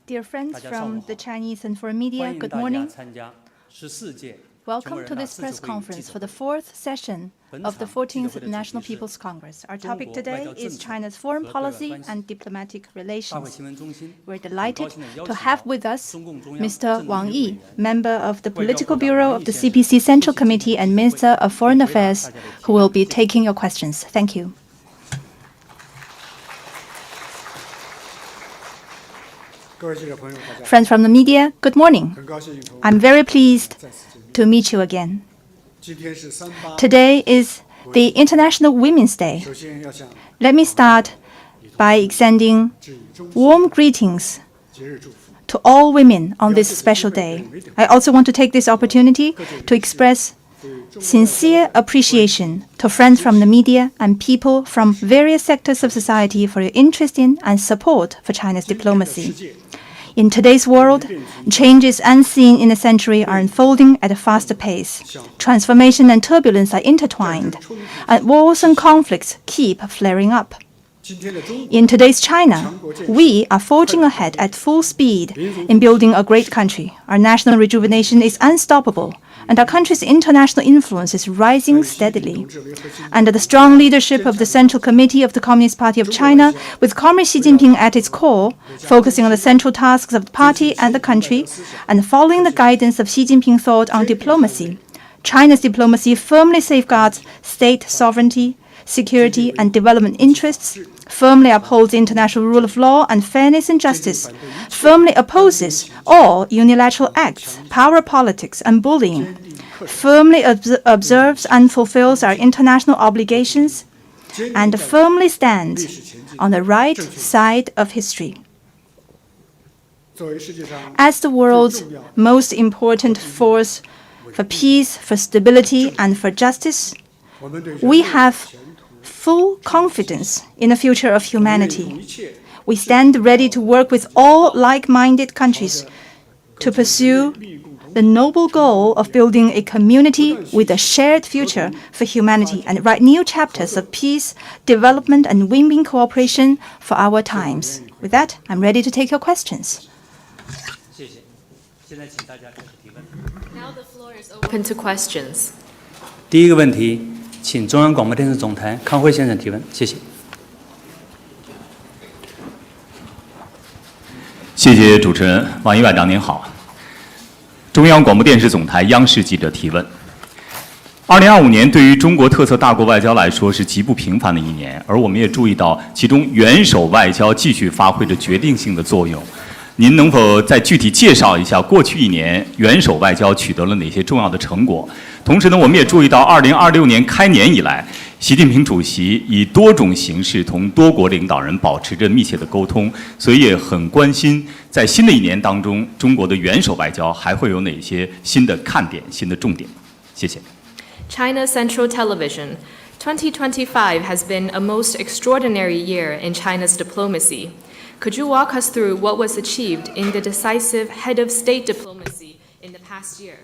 Dear friends from the Chinese and foreign media, good morning. Welcome to this press conference for the fourth session of the 14th National People's Congress. Our topic today is China's foreign policy and diplomatic relations. We're delighted to have with us Mr. Wang Yi, member of the Political Bureau of the CPC Central Committee and Minister of Foreign Affairs, who will be taking your questions. Thank you. Friends from the media, good morning. I'm very pleased to meet you again. Today is the International Women's Day. Let me start by extending warm greetings to all women on this special day. I also want to take this opportunity to express sincere appreciation to friends from the media and people from various sectors of society for your interest in and support for China's diplomacy. In today's world, changes unseen in a century are unfolding at a faster pace. Transformation and turbulence are intertwined, and wars and conflicts keep flaring up. In today's China, we are forging ahead at full speed in building a great country. Our national rejuvenation is unstoppable, and our country's international influence is rising steadily. Under the strong leadership of the Central Committee of the Communist Party of China, with Comrade Xi Jinping at its core, focusing on the central tasks of the party and the country, and following the guidance of Xi Jinping thought on diplomacy, China's diplomacy firmly safeguards state sovereignty, security and development interests, firmly upholds international rule of law and fairness and justice, firmly opposes all unilateral acts, power politics and bullying, firmly observes and fulfills our international obligations, and firmly stands on the right side of history. As the world's most important force for peace, for stability, and for justice, we have full confidence in the future of humanity. We stand ready to work with all like-minded countries to pursue the noble goal of building a community with a shared future for humanity and write new chapters of peace, development, and win-win cooperation for our times. With that, I'm ready to take your questions. Now the floor is open to questions. 第一个问题，请中央广播电视总台康辉先生提问，谢谢。谢谢主持人，王毅外长您好。中央广播电视总台央视记者提问：2025年对于中国特色大国外交来说是极不平凡的一年，而我们也注意到其中元首外交继续发挥着决定性的作用。您能否再具体介绍一下过去一年元首外交取得了哪些重要的成果？同时呢，我们也注意到2026年开年以来，习近平主席以多种形式同多国领导人保持着密切的沟通，所以也很关心在新的一年当中，中国的元首外交还会有哪些新的看点、新的重点？谢谢。China Central Television. 2025 has been a most extraordinary year in China's diplomacy. Could you walk us through what was achieved in the decisive head of state diplomacy in the past year?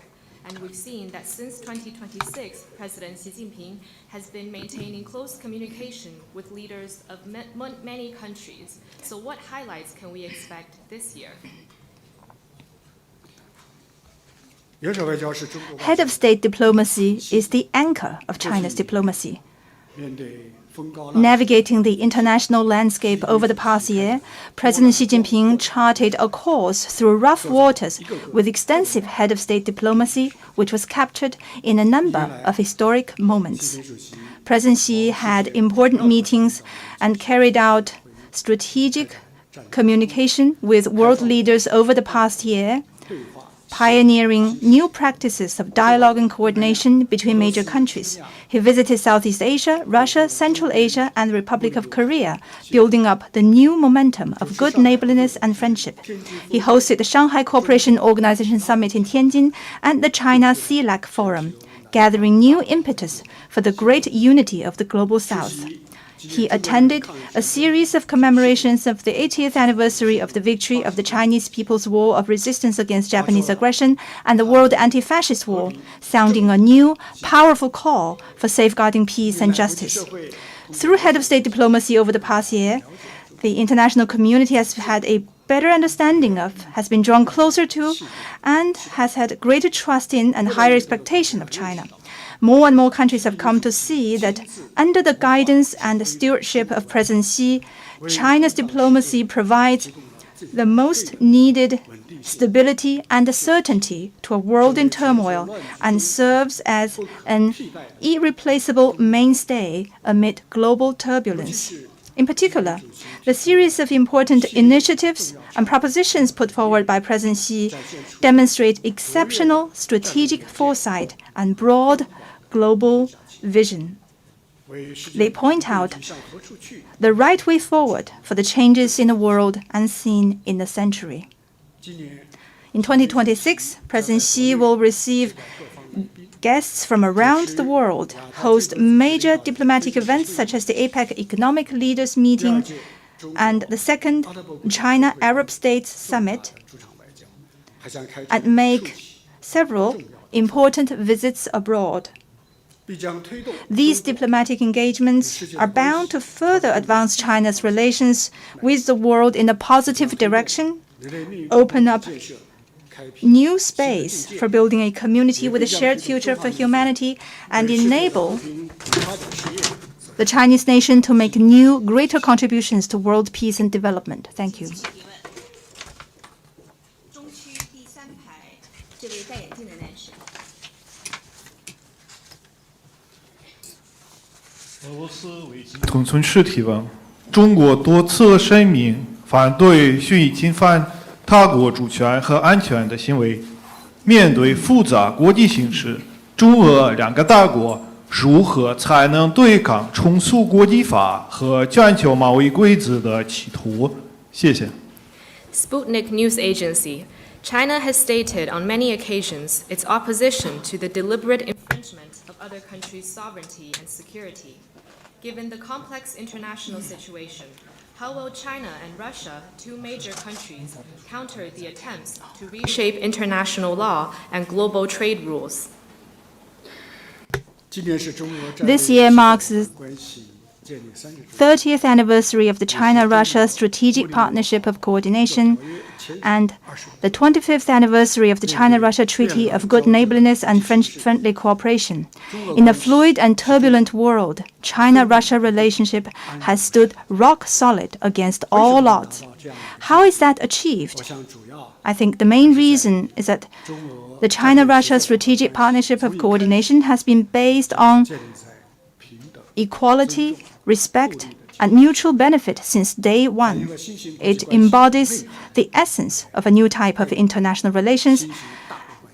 And we've seen that since 2026, President Xi Jinping has been maintaining close communication with leaders of many countries. So what highlights can we expect this year? Head of state diplomacy is the anchor of China's diplomacy. Navigating the international landscape over the past year, President Xi Jinping charted a course through rough waters with extensive head of state diplomacy, which was captured in a number of historic moments. President Xi had important meetings and carried out strategic communication with world leaders over the past year, pioneering new practices of dialogue and coordination between major countries. He visited Southeast Asia, Russia, Central Asia, and the Republic of Korea, building up the new momentum of good neighborliness and friendship. He hosted the Shanghai Cooperation Organization Summit in Tianjin and the China CELAC Forum, gathering new impetus for the great unity of the Global South. He attended a series of commemorations of the 80th anniversary of the victory of the Chinese People's War of Resistance against Japanese aggression and the World Anti-Fascist War, sounding a new, powerful call for safeguarding peace and justice. Through head of state diplomacy over the past year, the international community has had a better understanding of, has been drawn closer to, and has had greater trust in and higher expectation of China. More and more countries have come to see that under the guidance and the stewardship of President Xi, China's diplomacy provides the most needed stability and certainty to a world in turmoil and serves as an irreplaceable mainstay amid global turbulence. In particular, the series of important initiatives and propositions put forward by President Xi demonstrate exceptional strategic foresight and broad global vision. They point out the right way forward for the changes in the world unseen in the century. In 2026, President Xi will receive guests from around the world, host major diplomatic events such as the APEC Economic Leaders Meeting and the second China-Arab States Summit, and make several important visits abroad. These diplomatic engagements are bound to further advance China's relations with the world in a positive direction, open up new space for building a community with a shared future for humanity, and enable the Chinese nation to make new, greater contributions to world peace and development. Thank you.统村市提问：中国多次声明反对蓄意侵犯他国主权和安全的行为。面对复杂国际形势，中俄两个大国如何才能对抗重塑国际法和全球贸易规则的企图？谢谢。Sputnik News Agency. China has stated on many occasions its opposition to the deliberate infringement of other countries' sovereignty and security. Given the complex international situation, how will China and Russia, two major countries, counter the attempts to reshape international law and global trade rules? This year marks the 30th anniversary of the China-Russia Strategic Partnership of Coordination and the 25th anniversary of the China-Russia Treaty of Good Neighborliness and Friendly Cooperation. In a fluid and turbulent world, China-Russia relationship has stood rock solid against all odds. How is that achieved? I think the main reason is that the China-Russia Strategic Partnership of Coordination has been based on equality, respect, and mutual benefit since day one. It embodies the essence of a new type of international relations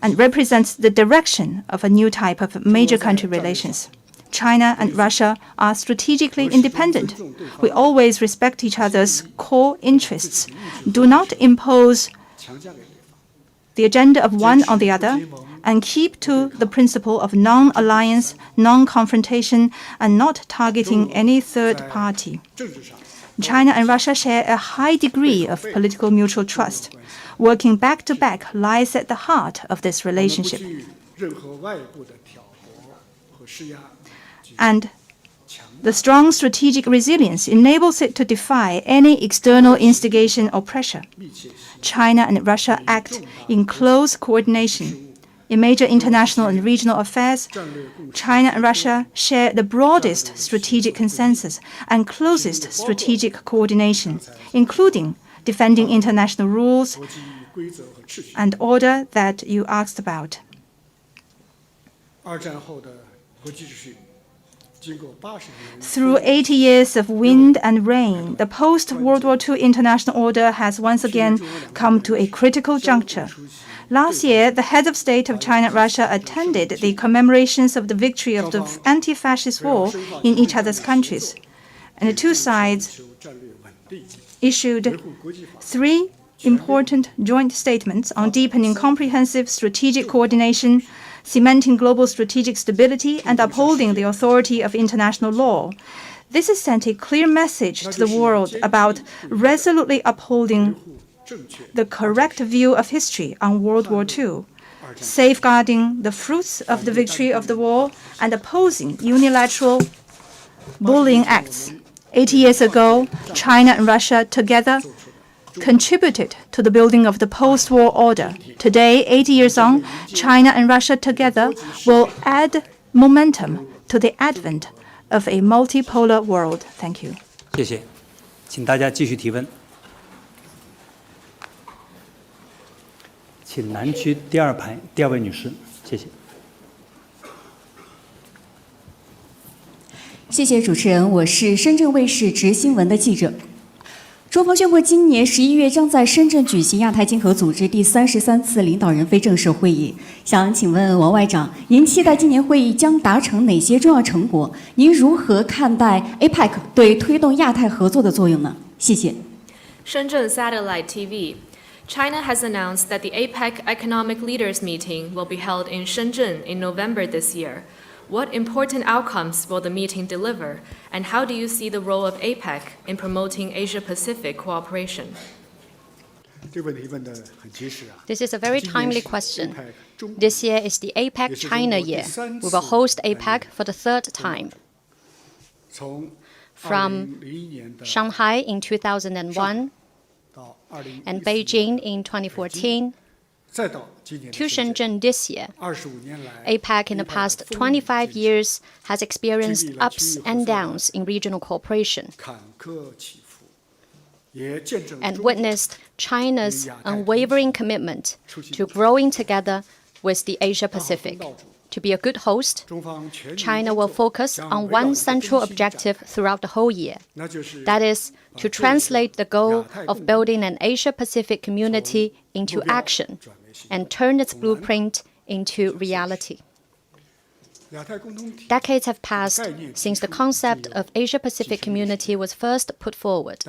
and represents the direction of a new type of major country relations. China and Russia are strategically independent. We always respect each other's core interests, do not impose the agenda of one on the other, and keep to the principle of non-alliance, non-confrontation, and not targeting any third party. China and Russia share a high degree of political mutual trust. Working back to back lies at the heart of this relationship. And the strong strategic resilience enables it to defy any external instigation or pressure. China and Russia act in close coordination. In major international and regional affairs, China and Russia share the broadest strategic consensus and closest strategic coordination, including defending international rules and order that you asked about. Through 80 years of wind and rain, the post-World War II international order has once again come to a critical juncture. Last year, the heads of state of China and Russia attended the commemorations of the victory of the anti-fascist war in each other's countries. And the two sides issued 3 important joint statements on deepening comprehensive strategic coordination, cementing global strategic stability, and upholding the authority of international law. This has sent a clear message to the world about resolutely upholding the correct view of history on World War II, safeguarding the fruits of the victory of the war, and opposing unilateral bullying acts. 80 years ago, China and Russia together contributed to the building of the post-war order. Today, 80 years on, China and Russia together will add momentum to the advent of a multipolar world. Thank you. 谢谢，请大家继续提问。请南区第二排第二位女士，谢谢。谢谢主持人，我是深圳卫视直新闻的记者。中方宣布，今年11月将在深圳举行亚太经合组织第33次领导人非正式会议。想请问王外长，您期待今年会议将达成哪些重要成果？您如何看待 APEC 对推动亚太合作的作用呢？谢谢。Shenzhen Satellite TV. China has announced that the APEC Economic Leaders Meeting will be held in Shenzhen in November this year. What important outcomes will the meeting deliver, and how do you see the role of APEC in promoting Asia-Pacific cooperation? This is a very timely question. This year is the APEC China year. We will host APEC for the third time. From Shanghai in 2001 and Beijing in 2014, to Shenzhen this year, APEC in the past 25 years has experienced ups and downs in regional cooperation and witnessed China's unwavering commitment to growing together with the Asia-Pacific. To be a good host, China will focus on one central objective throughout the whole year. That is, to translate the goal of building an Asia-Pacific community into action and turn its blueprint into reality. Decades have passed since the concept of Asia-Pacific community was first put forward.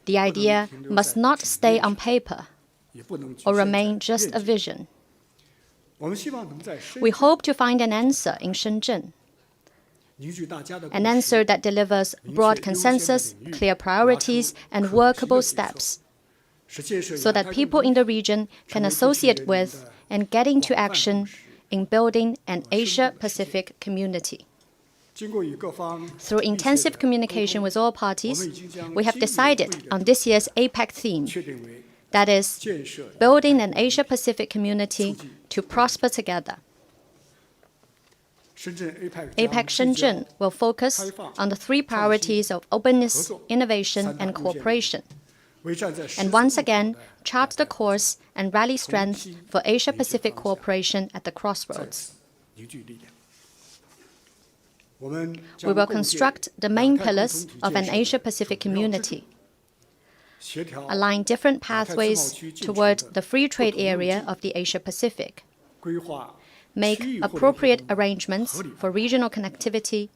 The idea must not stay on paper or remain just a vision. We hope to find an answer in Shenzhen, an answer that delivers broad consensus, clear priorities, and workable steps, so that people in the region can associate with and get into action in building an Asia-Pacific community. Through intensive communication with all parties, we have decided on this year's APEC theme, that is, building an Asia-Pacific community to prosper together. APEC Shenzhen will focus on the three priorities of openness, innovation, and cooperation, and once again chart the course and rally strength for Asia-Pacific cooperation at the crossroads. We will construct the main pillars of an Asia-Pacific community, align different pathways toward the free trade area of the Asia-Pacific, make appropriate arrangements for regional connectivity,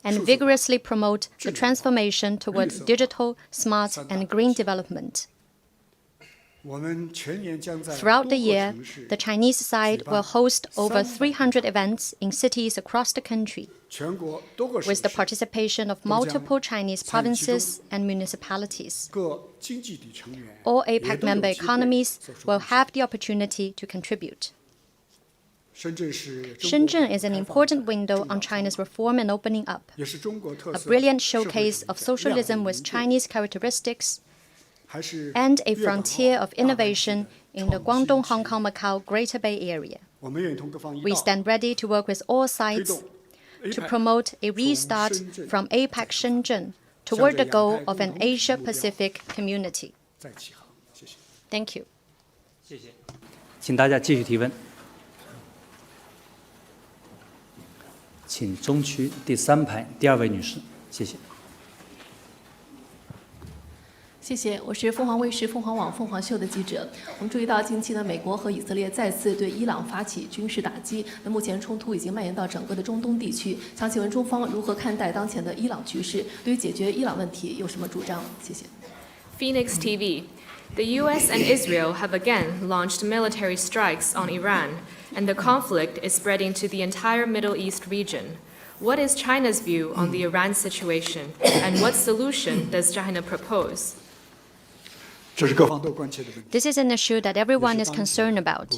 and vigorously promote the transformation toward digital, smart, and green development. Throughout the year, the Chinese side will host over 300 events in cities across the country, with the participation of multiple Chinese provinces and municipalities. All APEC member economies will have the opportunity to contribute. Shenzhen is an important window on China's reform and opening up, a brilliant showcase of socialism with Chinese characteristics, and a frontier of innovation in the Guangdong, Hong Kong, Macau Greater Bay Area. We stand ready to work with all sides to promote a restart from APEC Shenzhen toward the goal of an Asia-Pacific community. Thank you. 请大家继续提问。请中区第三排第二位女士，谢谢。谢谢，我是凤凰卫视凤凰网凤凰秀的记者。我们注意到近期呢，美国和以色列再次对伊朗发起军事打击，那目前冲突已经蔓延到整个的中东地区。想请问中方如何看待当前的伊朗局势？对于解决伊朗问题有什么主张？谢谢。Phoenix TV. The U.S. and Israel have again launched military strikes on Iran, and the conflict is spreading to the entire Middle East region. What is China's view on the Iran situation, and what solution does China propose? This is an issue that everyone is concerned about.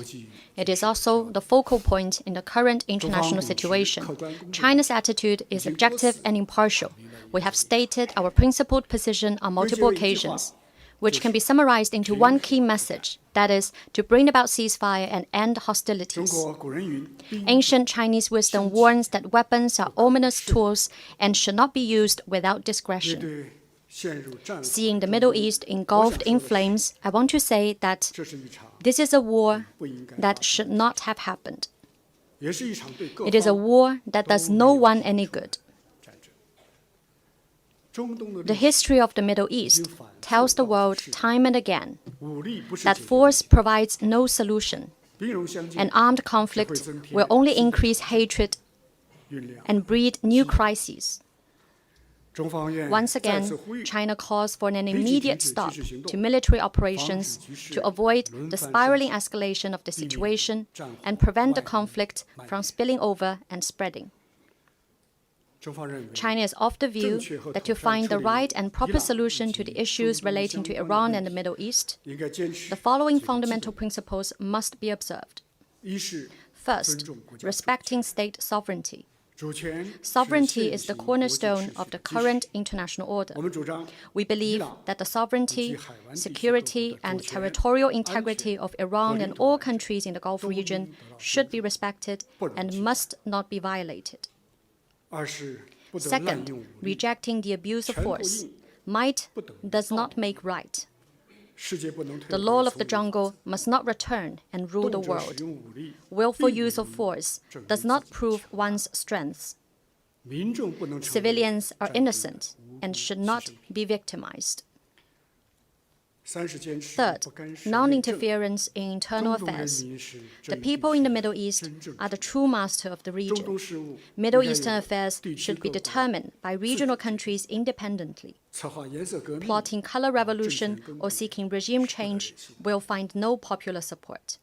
It is also the focal point in the current international situation. China's attitude is objective and impartial. We have stated our principled position on multiple occasions, which can be summarized into one key message, that is, to bring about ceasefire and end hostilities. Ancient Chinese wisdom warns that weapons are ominous tools and should not be used without discretion. Seeing the Middle East engulfed in flames, I want to say that this is a war that should not have happened. It is a war that does no one any good. The history of the Middle East tells the world time and again that force provides no solution, and armed conflict will only increase hatred and breed new crises. Once again, China calls for an immediate stop to military operations to avoid the spiraling escalation of the situation and prevent the conflict from spilling over and spreading. China is of the view that to find the right and proper solution to the issues relating to Iran and the Middle East, the following fundamental principles must be observed. First, respecting state sovereignty. Sovereignty is the cornerstone of the current international order. We believe that the sovereignty, security, and territorial integrity of Iran and all countries in the Gulf region should be respected and must not be violated. Second, rejecting the abuse of force. Might does not make right. The law of the jungle must not return and rule the world. Willful use of force does not prove one's strength. Civilians are innocent and should not be victimized. Third, non-interference in internal affairs. The people in the Middle East are the true master of the region. Middle Eastern affairs should be determined by regional countries independently. Plotting color revolution or seeking regime change will find no popular support.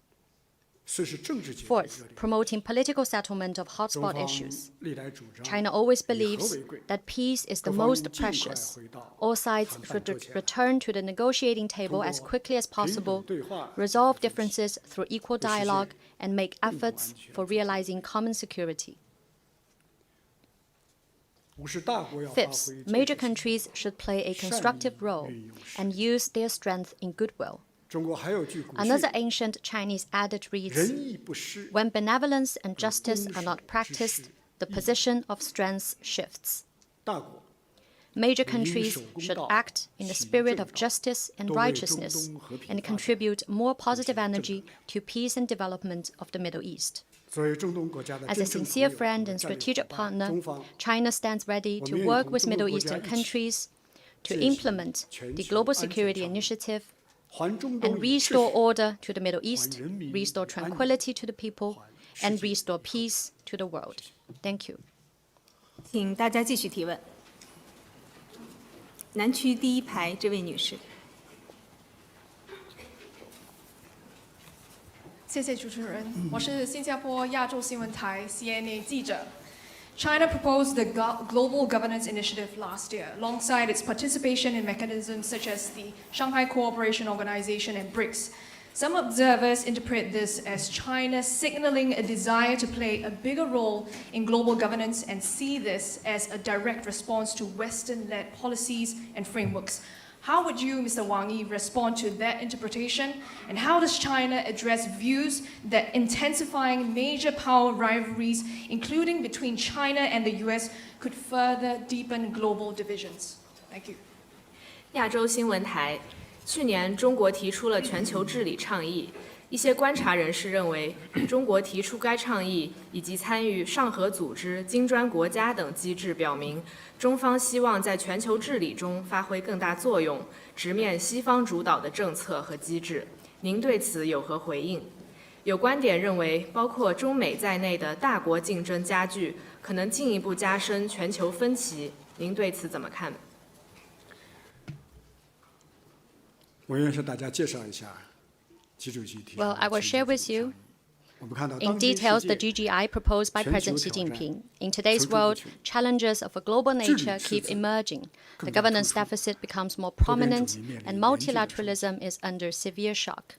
Fourth, promoting political settlement of hotspot issues. China always believes that peace is the most precious. All sides should return to the negotiating table as quickly as possible, resolve differences through equal dialogue, and make efforts for realizing common security. Fifth, major countries should play a constructive role and use their strength in goodwill. Another ancient Chinese adage reads, "When benevolence and justice are not practiced, the position of strength shifts." Major countries should act in the spirit of justice and righteousness and contribute more positive energy to peace and development of the Middle East. As a sincere friend and strategic partner, China stands ready to work with Middle Eastern countries to implement the Global Security Initiative and restore order to the Middle East, restore tranquility to the people, and restore peace to the world. Thank you. 请大家继续提问。南区第一排这位女士。谢谢主持人，我是新加坡亚洲新闻台 CNA 记者。China proposed the Global Governance Initiative last year, alongside its participation in mechanisms such as the Shanghai Cooperation Organization and BRICS. Some observers interpret this as China signaling a desire to play a bigger role in global governance and see this as a direct response to Western-led policies and frameworks. How would you, Mr. Wang Yi, respond to that interpretation? And how does China address views that intensifying major power rivalries, including between China and the US, could further deepen global divisions? Thank you. 亚洲新闻台，去年中国提出了全球治理倡议。一些观察人士认为，中国提出该倡议以及参与上合组织、金砖国家等机制，表明中方希望在全球治理中发挥更大作用，直面西方主导的政策和机制。您对此有何回应？有观点认为，包括中美在内的大国竞争加剧，可能进一步加深全球分歧。您对此怎么看？我愿向大家介绍一下。 Well, I will share with you in details the GGI proposed by President Xi Jinping. In today's world, challenges of a global nature keep emerging. The governance deficit becomes more prominent, and multilateralism is under severe shock.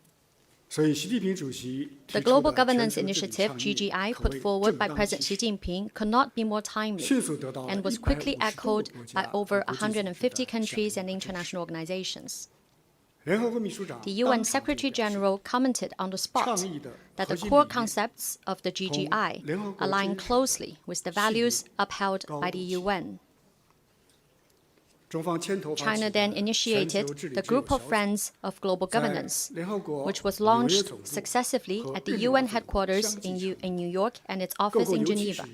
The Global Governance Initiative, GGI, put forward by President Xi Jinping could not be more timely and was quickly echoed by over 150 countries and international organizations. The UN Secretary-General commented on the spot that the core concepts of the GGI align closely with the values upheld by the UN. China then initiated the Group of Friends of Global Governance, which was launched successively at the UN headquarters in New York and its office in Geneva.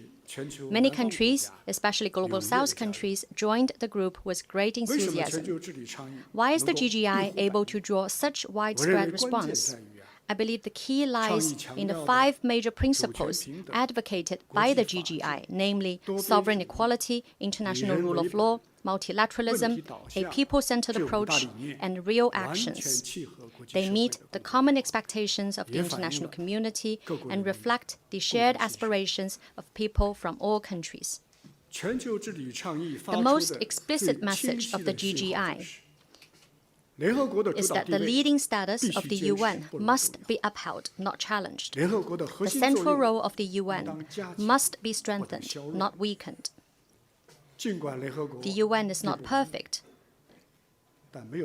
Many countries, especially Global South countries, joined the group with great enthusiasm. Why is the GGI able to draw such widespread response? I believe the key lies in the 5 major principles advocated by the GGI, namely sovereign equality, international rule of law, multilateralism, a people-centered approach, and real actions. They meet the common expectations of the international community and reflect the shared aspirations of people from all countries. The most explicit message of the GGI is that the leading status of the UN must be upheld, not challenged. The central role of the UN must be strengthened, not weakened. The UN is not perfect,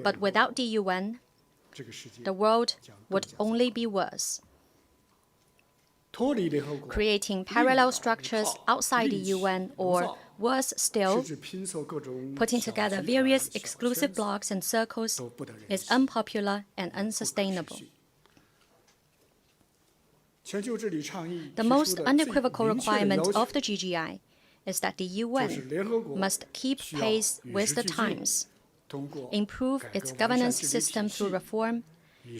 but without the UN, the world would only be worse. Creating parallel structures outside the UN, or worse still, putting together various exclusive blocs and circles, is unpopular and unsustainable. The most unequivocal requirement of the GGI is that the UN must keep pace with the times, improve its governance system through reform,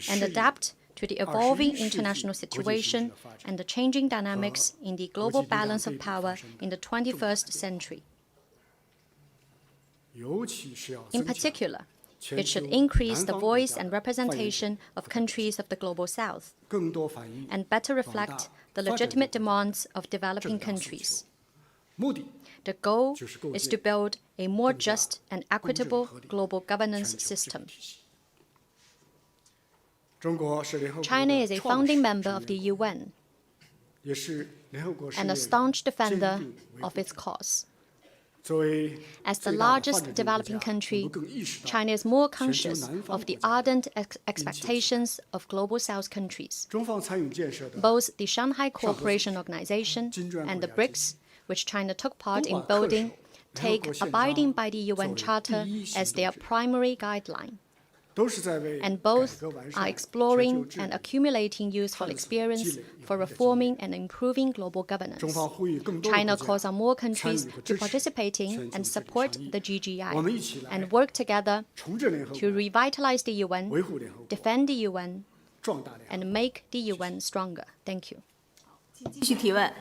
and adapt to the evolving international situation and the changing dynamics in the global balance of power in the 21st century. In particular, it should increase the voice and representation of countries of the Global South and better reflect the legitimate demands of developing countries. The goal is to build a more just and equitable global governance system. China is a founding member of the UN and a staunch defender of its cause. As the largest developing country, China is more conscious of the ardent expectations of Global South countries. Both the Shanghai Cooperation Organization and the BRICS, which China took part in building, take abiding by the UN Charter as their primary guideline. And both are exploring and accumulating useful experience for reforming and improving global governance. China calls on more countries to participate in and support the GGI and work together to revitalize the UN, defend the UN, and make the UN stronger. Thank you. 继续提问，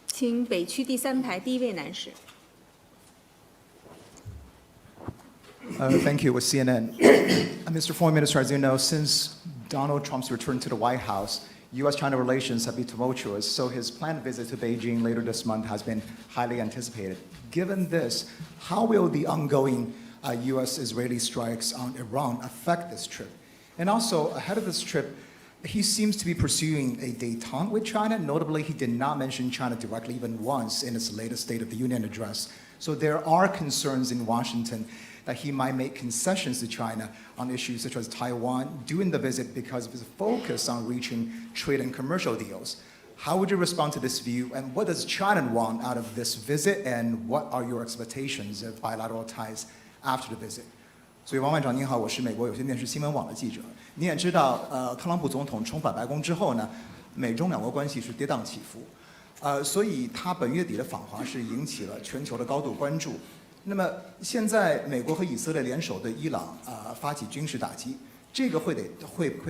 请北区第3排第1位男士。 Thank you. With CNN. Mr. Foreign Minister, as you know, since Donald Trump's return to the White House, U.S.-China relations have been tumultuous, so his planned visit to Beijing later this month has been highly anticipated. Given this, how will the ongoing U.S.-Israeli strikes on Iran affect this trip? And also, ahead of this trip, he seems to be pursuing a détente with China. Notably, he did not mention China directly even once in his latest State of the Union address. So there are concerns in Washington that he might make concessions to China on issues such as Taiwan during the visit because of his focus on reaching trade and commercial deals. How would you respond to this view, and what does China want out of this visit, and what are your expectations of bilateral ties after the visit? 所以王外长您好，我是美国有线电视新闻网的记者。你也知道，特朗普总统重返白宫之后呢，美中两国关系是跌宕起伏，所以他本月底的访华是引起了全球的高度关注。那么现在美国和以色列联手对伊朗发起军事打击，这个会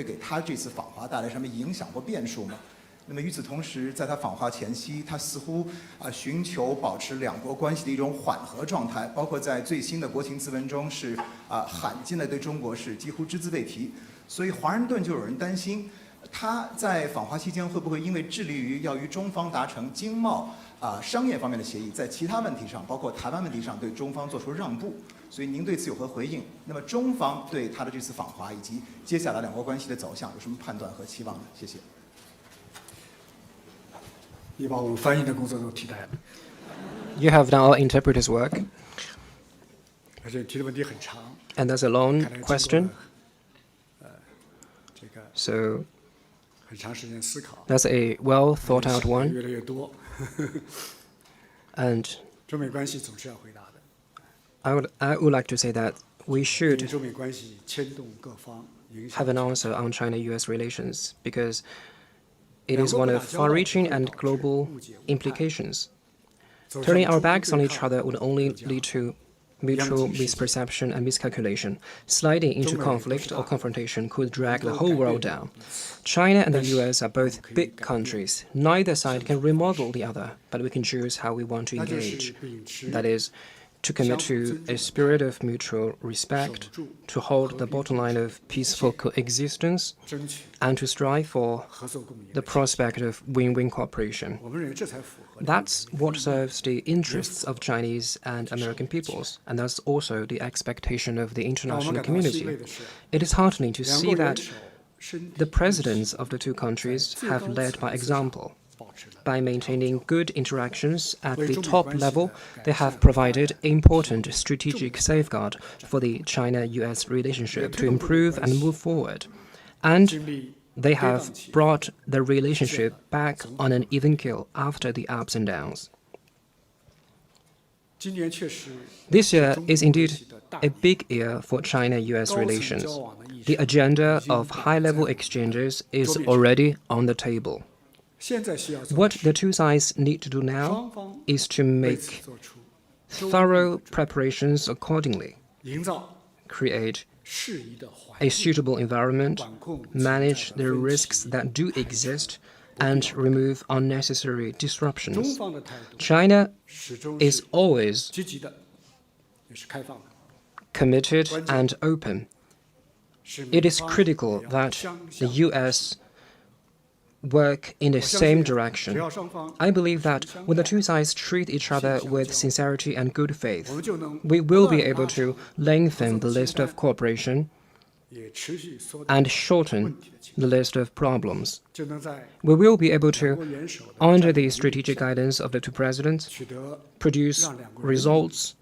给他这次访华带来什么影响或变数吗？那么与此同时，在他访华前夕，他似乎寻求保持两国关系的一种缓和状态，包括在最新的国情咨文中是罕见的对中国是几乎只字未提。所以华盛顿就有人担心，他在访华期间会不会因为致力于要与中方达成经贸商业方面的协议，在其他问题上，包括台湾问题上，对中方做出让步？所以您对此有何回应？那么中方对他的这次访华以及接下来两国关系的走向有什么判断和期望呢？谢谢。你把我们翻译的工作都替代了。You have done all interpreters' work. 而且提的问题很长。And that's a long question. 这个 So 很长时间思考。 that's a well thought out one. 越来越多。And 中美关系总是要回答的。I would like to say that we should 中美关系牵动各方，影响 have an answer on China-US relations because it is one of far-reaching and global implications. Turning our backs on each other would only lead to mutual misperception and miscalculation. Sliding into conflict or confrontation could drag the whole world down. China and the US are both big countries. Neither side can remodel the other, but we can choose how we want to engage. That is, to commit to a spirit of mutual respect, to hold the bottom line of peaceful coexistence, and to strive for the prospect of win-win cooperation. That's what serves the interests of Chinese and American peoples, and that's also the expectation of the international community. It is heartening to see that the presidents of the two countries have led by example. By maintaining good interactions at the top level, they have provided important strategic safeguard for the China-US relationship to improve and move forward. And they have brought the relationship back on an even keel after the ups and downs. This year is indeed a big year for China-US relations. The agenda of high-level exchanges is already on the table. What the two sides need to do now is to make thorough preparations accordingly, create a suitable environment, manage the risks that do exist, and remove unnecessary disruptions. China is always committed and open. It is critical that the US work in the same direction. I believe that when the two sides treat each other with sincerity and good faith, we will be able to lengthen the list of cooperation and shorten the list of problems. We will be able to, under the strategic guidance of the two presidents, produce results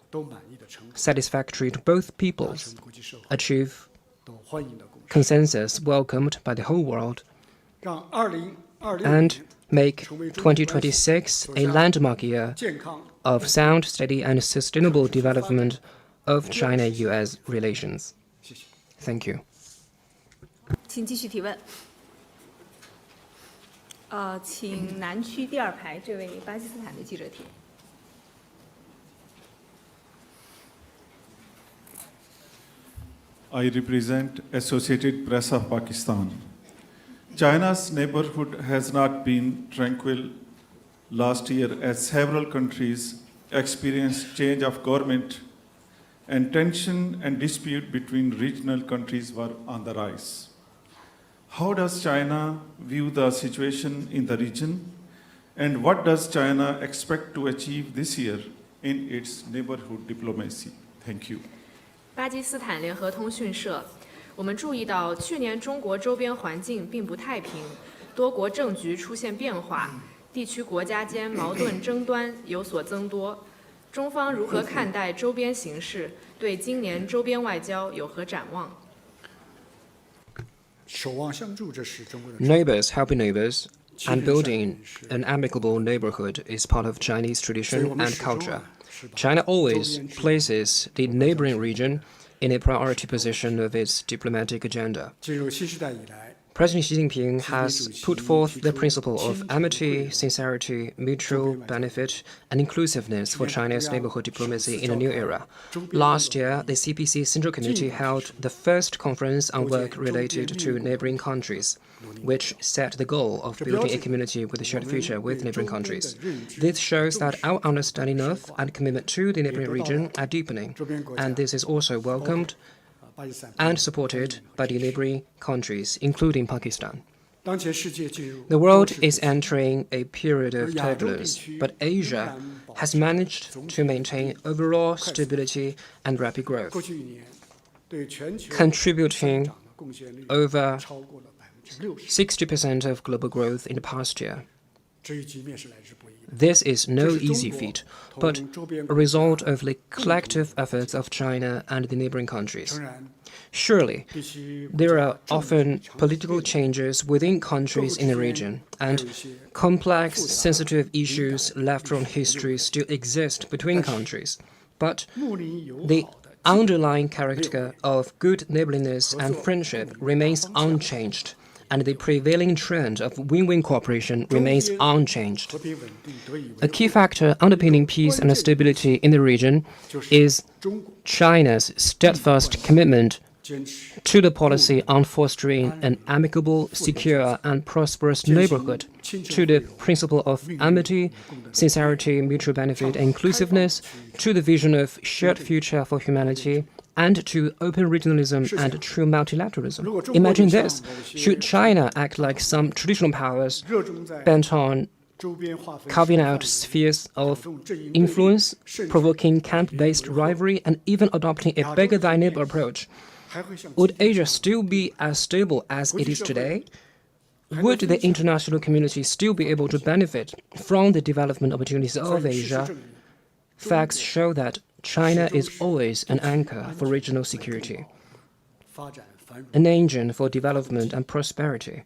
satisfactory to both peoples, achieve consensus welcomed by the whole world, and make 2026 a landmark year of sound, steady, and sustainable development of China-US relations. Thank you. 请继续提问。请南区第二排这位巴基斯坦的记者提。I represent Associated Press of Pakistan. China's neighborhood has not been tranquil last year as several countries experienced change of government and tension and dispute between regional countries were on the rise. How does China view the situation in the region, and what does China expect to achieve this year in its neighborhood diplomacy? Thank you. 巴基斯坦联合通讯社，我们注意到去年中国周边环境并不太平，多国政局出现变化，地区国家间矛盾争端有所增多。中方如何看待周边形势？对今年周边外交有何展望？ Neighbors helping neighbors and building an amicable neighborhood is part of Chinese tradition and culture. China always places the neighboring region in a priority position of its diplomatic agenda. President Xi Jinping has put forth the principle of amity, sincerity, mutual benefit, and inclusiveness for China's neighborhood diplomacy in a new era. Last year, the CPC Central Committee held the first conference on work related to neighboring countries, which set the goal of building a community with a shared future with neighboring countries. This shows that our understanding of and commitment to the neighboring region are deepening, and this is also welcomed and supported by the neighboring countries, including Pakistan. The world is entering a period of turbulence, but Asia has managed to maintain overall stability and rapid growth, contributing over 60% of global growth in the past year. This is no easy feat, but a result of the collective efforts of China and the neighboring countries. Surely, there are often political changes within countries in the region, and complex, sensitive issues left from history still exist between countries. But the underlying character of good neighborliness and friendship remains unchanged, and the prevailing trend of win-win cooperation remains unchanged. A key factor underpinning peace and stability in the region is China's steadfast commitment to the policy on fostering an amicable, secure, and prosperous neighborhood, to the principle of amity, sincerity, mutual benefit, and inclusiveness, to the vision of shared future for humanity, and to open regionalism and true multilateralism. Imagine this: should China act like some traditional powers bent on carving out spheres of influence, provoking camp-based rivalry, and even adopting a bigger-than-neighbor approach, would Asia still be as stable as it is today? Would the international community still be able to benefit from the development opportunities of Asia? Facts show that China is always an anchor for regional security, an engine for development and prosperity,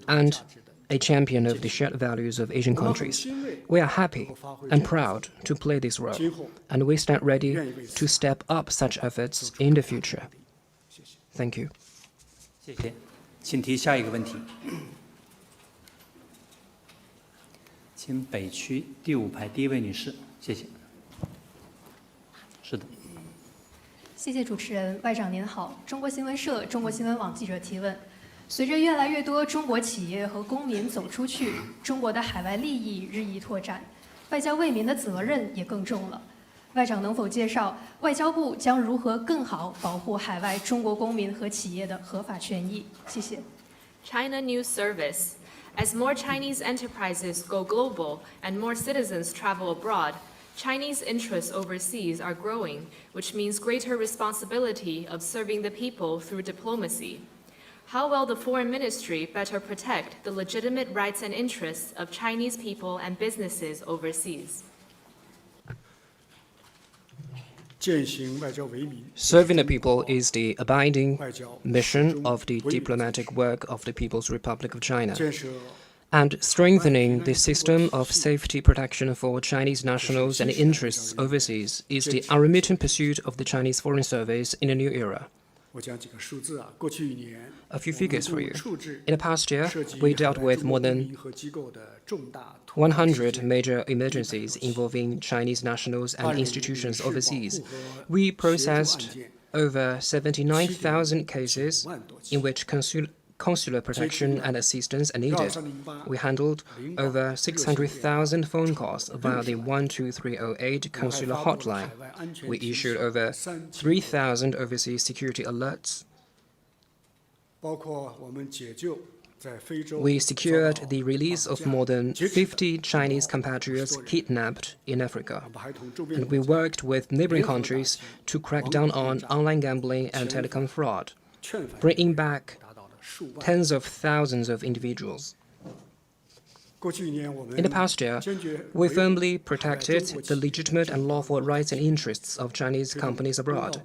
and a champion of the shared values of Asian countries. We are happy and proud to play this role, and we stand ready to step up such efforts in the future. Thank you. 谢谢，请提下一个问题。请北区第5排第1位女士，谢谢。是的。谢谢主持人，外长您好。中国新闻社、中国新闻网记者提问：随着越来越多中国企业和公民走出去，中国的海外利益日益拓展，外交为民的责任也更重了。外长能否介绍外交部将如何更好保护海外中国公民和企业的合法权益？谢谢。China News Service. As more Chinese enterprises go global and more citizens travel abroad, Chinese interests overseas are growing, which means greater responsibility of serving the people through diplomacy. How will the Foreign Ministry better protect the legitimate rights and interests of Chinese people and businesses overseas? Serving the people is the abiding mission of the diplomatic work of the People's Republic of China. And strengthening the system of safety protection for Chinese nationals and interests overseas is the unremitting pursuit of the Chinese Foreign Service in a new era. A few figures for you. In the past year, we dealt with more than 100 major emergencies involving Chinese nationals and institutions overseas. We processed over 79,000 cases in which consular protection and assistance are needed. We handled over 600,000 phone calls via the 12308 consular hotline. We issued over 3,000 overseas security alerts. We secured the release of more than 50 Chinese compatriots kidnapped in Africa. And we worked with neighboring countries to crack down on online gambling and telecom fraud, bringing back tens of thousands of individuals. In the past year, we firmly protected the legitimate and lawful rights and interests of Chinese companies abroad,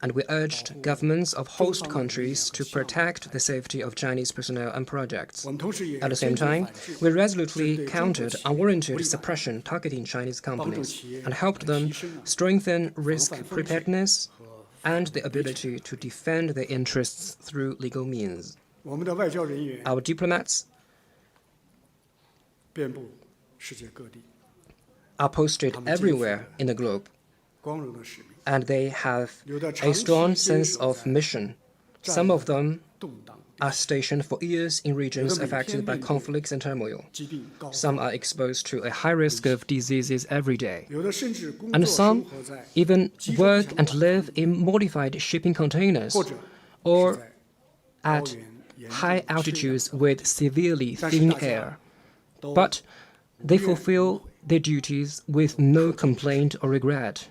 and we urged governments of host countries to protect the safety of Chinese personnel and projects. At the same time, we resolutely countered unwarranted suppression targeting Chinese companies and helped them strengthen risk preparedness and the ability to defend their interests through legal means. Our diplomats are posted everywhere in the globe, and they have a strong sense of mission. Some of them are stationed for years in regions affected by conflicts and turmoil. Some are exposed to a high risk of diseases every day. And some even work and live in modified shipping containers or at high altitudes with severely thin air, but they fulfill their duties with no complaint or regret.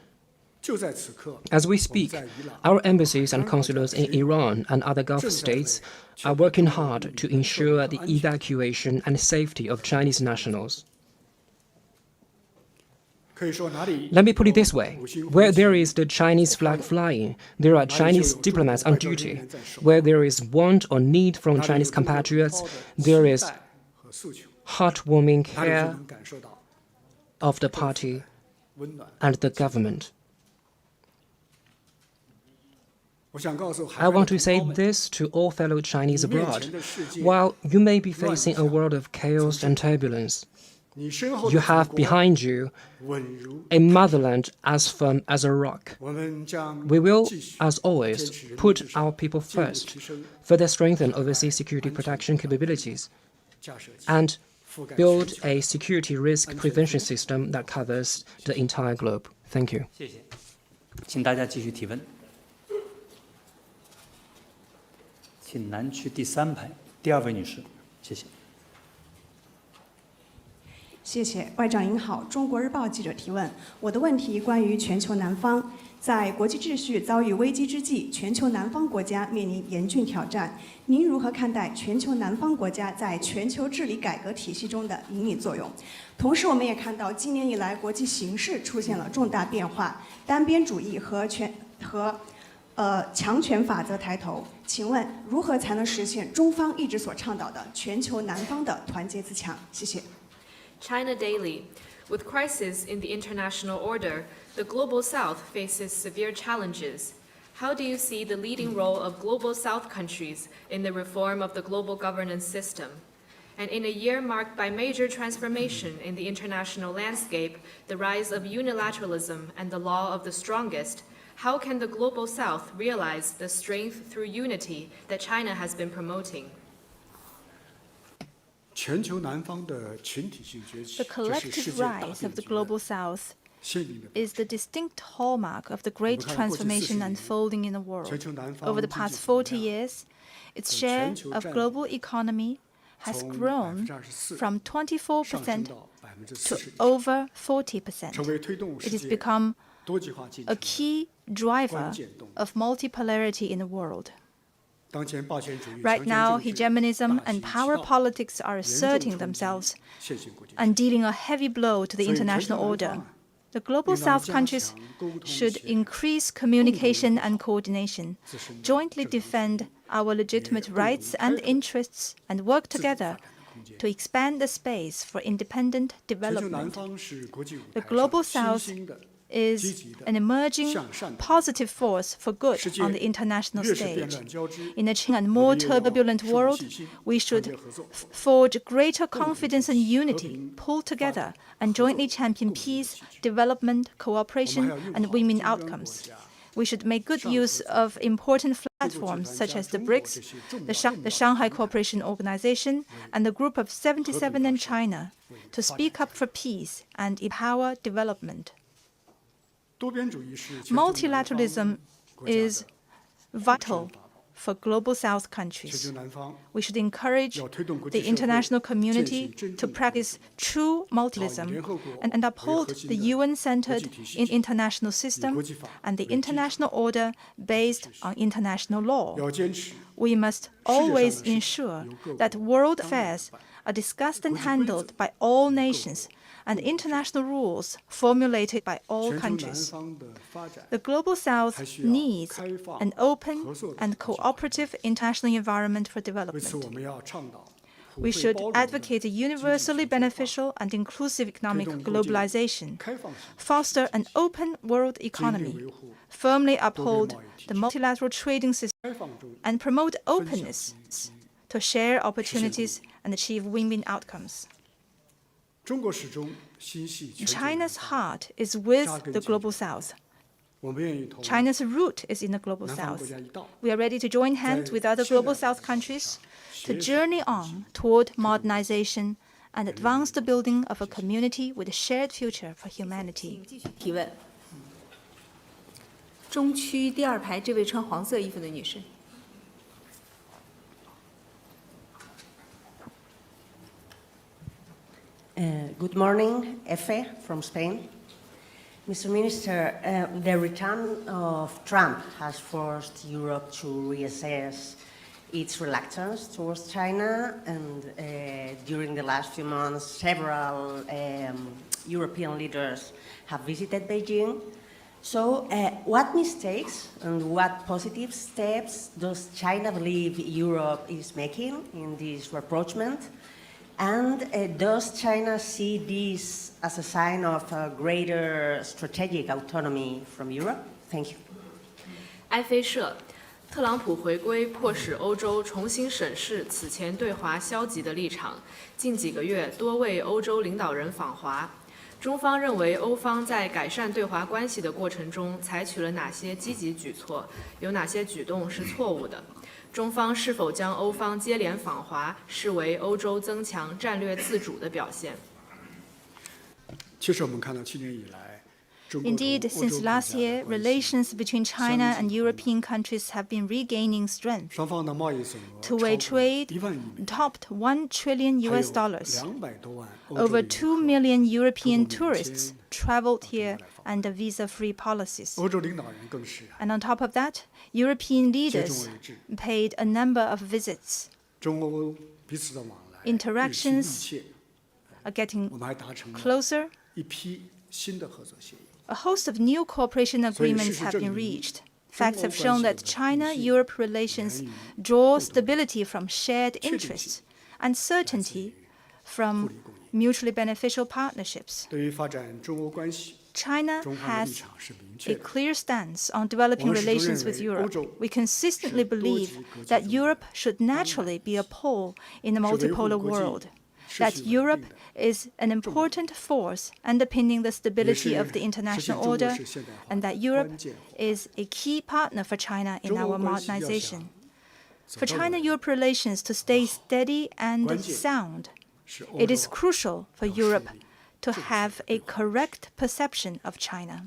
As we speak, our embassies and consulates in Iran and other Gulf states are working hard to ensure the evacuation and safety of Chinese nationals. Let me put it this way. Where there is the Chinese flag flying, there are Chinese diplomats on duty. Where there is want or need from Chinese compatriots, there is heartwarming care of the party and the government. I want to say this to all fellow Chinese abroad. While you may be facing a world of chaos and turbulence, you have behind you a motherland as firm as a rock. We will, as always, put our people first, further strengthen overseas security protection capabilities, and build a security risk prevention system that covers the entire globe. Thank you. 谢谢，请大家继续提问。请南区第3排第2位女士，谢谢。谢谢，外长您好，中国日报记者提问。我的问题关于全球南方，在国际秩序遭遇危机之际，全球南方国家面临严峻挑战。您如何看待全球南方国家在全球治理改革体系中的引领作用？同时，我们也看到今年以来国际形势出现了重大变化，单边主义和强权法则抬头。请问如何才能实现中方一直所倡导的全球南方的团结自强？谢谢。 China Daily. With crisis in the international order, the Global South faces severe challenges. How do you see the leading role of Global South countries in the reform of the global governance system? And in a year marked by major transformation in the international landscape, the rise of unilateralism and the law of the strongest, how can the Global South realize the strength through unity that China has been promoting? The collective rise of the Global South is the distinct hallmark of the great transformation unfolding in the world. Over the past 40 years, its share of global economy has grown from 24% to over 40%. It has become a key driver of multipolarity in the world. Right now, hegemonism and power politics are asserting themselves and dealing a heavy blow to the international order. The Global South countries should increase communication and coordination, jointly defend our legitimate rights and interests, and work together to expand the space for independent development. The Global South is an emerging positive force for good on the international stage. In a changing and more turbulent world, we should forge greater confidence and unity, pull together, and jointly champion peace, development, cooperation, and win-win outcomes. We should make good use of important platforms such as the BRICS, the Shanghai Cooperation Organization, and the Group of 77 and China to speak up for peace and empower development. Multilateralism is vital for Global South countries. We should encourage the international community to practice true multilateralism and uphold the UN-centered international system and the international order based on international law. We must always ensure that world affairs are discussed and handled by all nations and international rules formulated by all countries. The Global South needs an open and cooperative international environment for development. We should advocate a universally beneficial and inclusive economic globalization, foster an open world economy, firmly uphold the multilateral trading system, and promote openness to share opportunities and achieve win-win outcomes. China's heart is with the Global South. China's root is in the Global South. We are ready to join hands with other Global South countries to journey on toward modernization and advance the building of a community with a shared future for humanity. 提问。中区第2排这位穿黄色衣服的女士。Good morning, Efe from Spain. Mr. Minister, the return of Trump has forced Europe to reassess its reluctance towards China, and during the last few months, several European leaders have visited Beijing. So, what mistakes and what positive steps does China believe Europe is making in this rapprochement? And does China see this as a sign of greater strategic autonomy from Europe? Thank you. 埃菲社，特朗普回归迫使欧洲重新审视此前对华消极的立场。近几个月，多位欧洲领导人访华。中方认为，欧方在改善对华关系的过程中采取了哪些积极举措？有哪些举动是错误的？中方是否将欧方接连访华视为欧洲增强战略自主的表现？其实我们看到去年以来。 Indeed, since last year, relations between China and European countries have been regaining strength. Two-way trade topped $1 trillion. Over 2 million European tourists traveled here under visa-free policies. And on top of that, European leaders paid a number of visits. Interactions are getting closer. A host of new cooperation agreements have been reached. Facts have shown that China-Europe relations draw stability from shared interests and certainty from mutually beneficial partnerships. China has a clear stance on developing relations with Europe. We consistently believe that Europe should naturally be a pole in the multipolar world, that Europe is an important force underpinning the stability of the international order, and that Europe is a key partner for China in our modernization. For China-Europe relations to stay steady and sound, it is crucial for Europe to have a correct perception of China.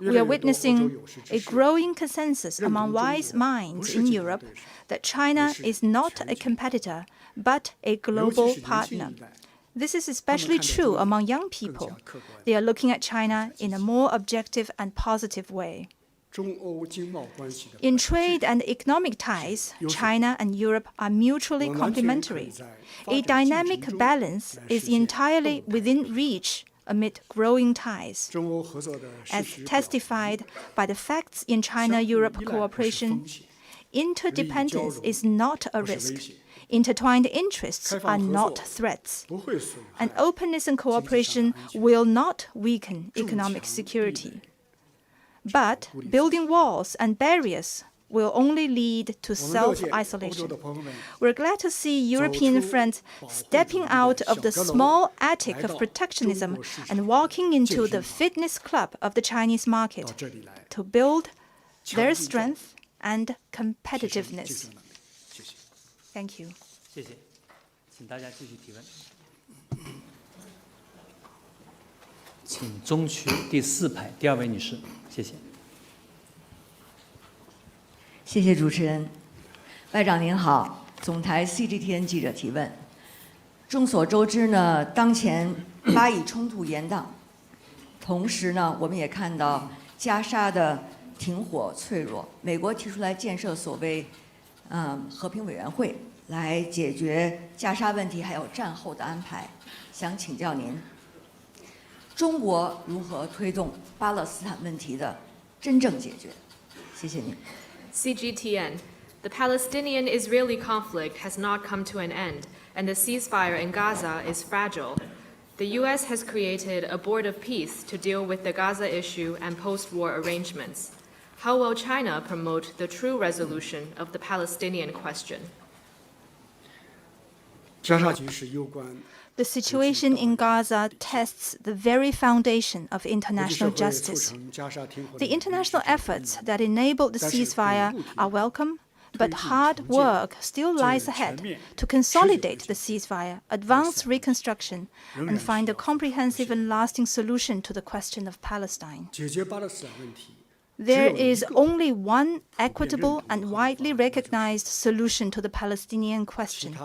We are witnessing a growing consensus among wise minds in Europe that China is not a competitor, but a global partner. This is especially true among young people. They are looking at China in a more objective and positive way. In trade and economic ties, China and Europe are mutually complementary. A dynamic balance is entirely within reach amid growing ties. As testified by the facts in China-Europe cooperation, interdependence is not a risk. Intertwined interests are not threats. And openness and cooperation will not weaken economic security. But building walls and barriers will only lead to self-isolation. We're glad to see European friends stepping out of the small attic of protectionism and walking into the fitness club of the Chinese market to build their strength and competitiveness. Thank you. 谢谢，请大家继续提问。请中区第4排第2位女士，谢谢。谢谢主持人，外长您好，总台 CGTN 记者提问。众所周知呢，当前巴以冲突延宕，同时呢，我们也看到加沙的停火脆弱，美国提出来建设所谓和平委员会。 来解决加沙问题，还有战后的安排，想请教您，中国如何推动巴勒斯坦问题的真正解决？谢谢您。CGTN, the Palestinian-Israeli conflict has not come to an end, and the ceasefire in Gaza is fragile. The U.S. has created a board of peace to deal with the Gaza issue and post-war arrangements. How will China promote the true resolution of the Palestinian question? The situation in Gaza tests the very foundation of international justice. The international efforts that enabled the ceasefire are welcome, but hard work still lies ahead to consolidate the ceasefire, advance reconstruction, and find a comprehensive and lasting solution to the question of Palestine. There is only one equitable and widely recognized solution to the Palestinian question.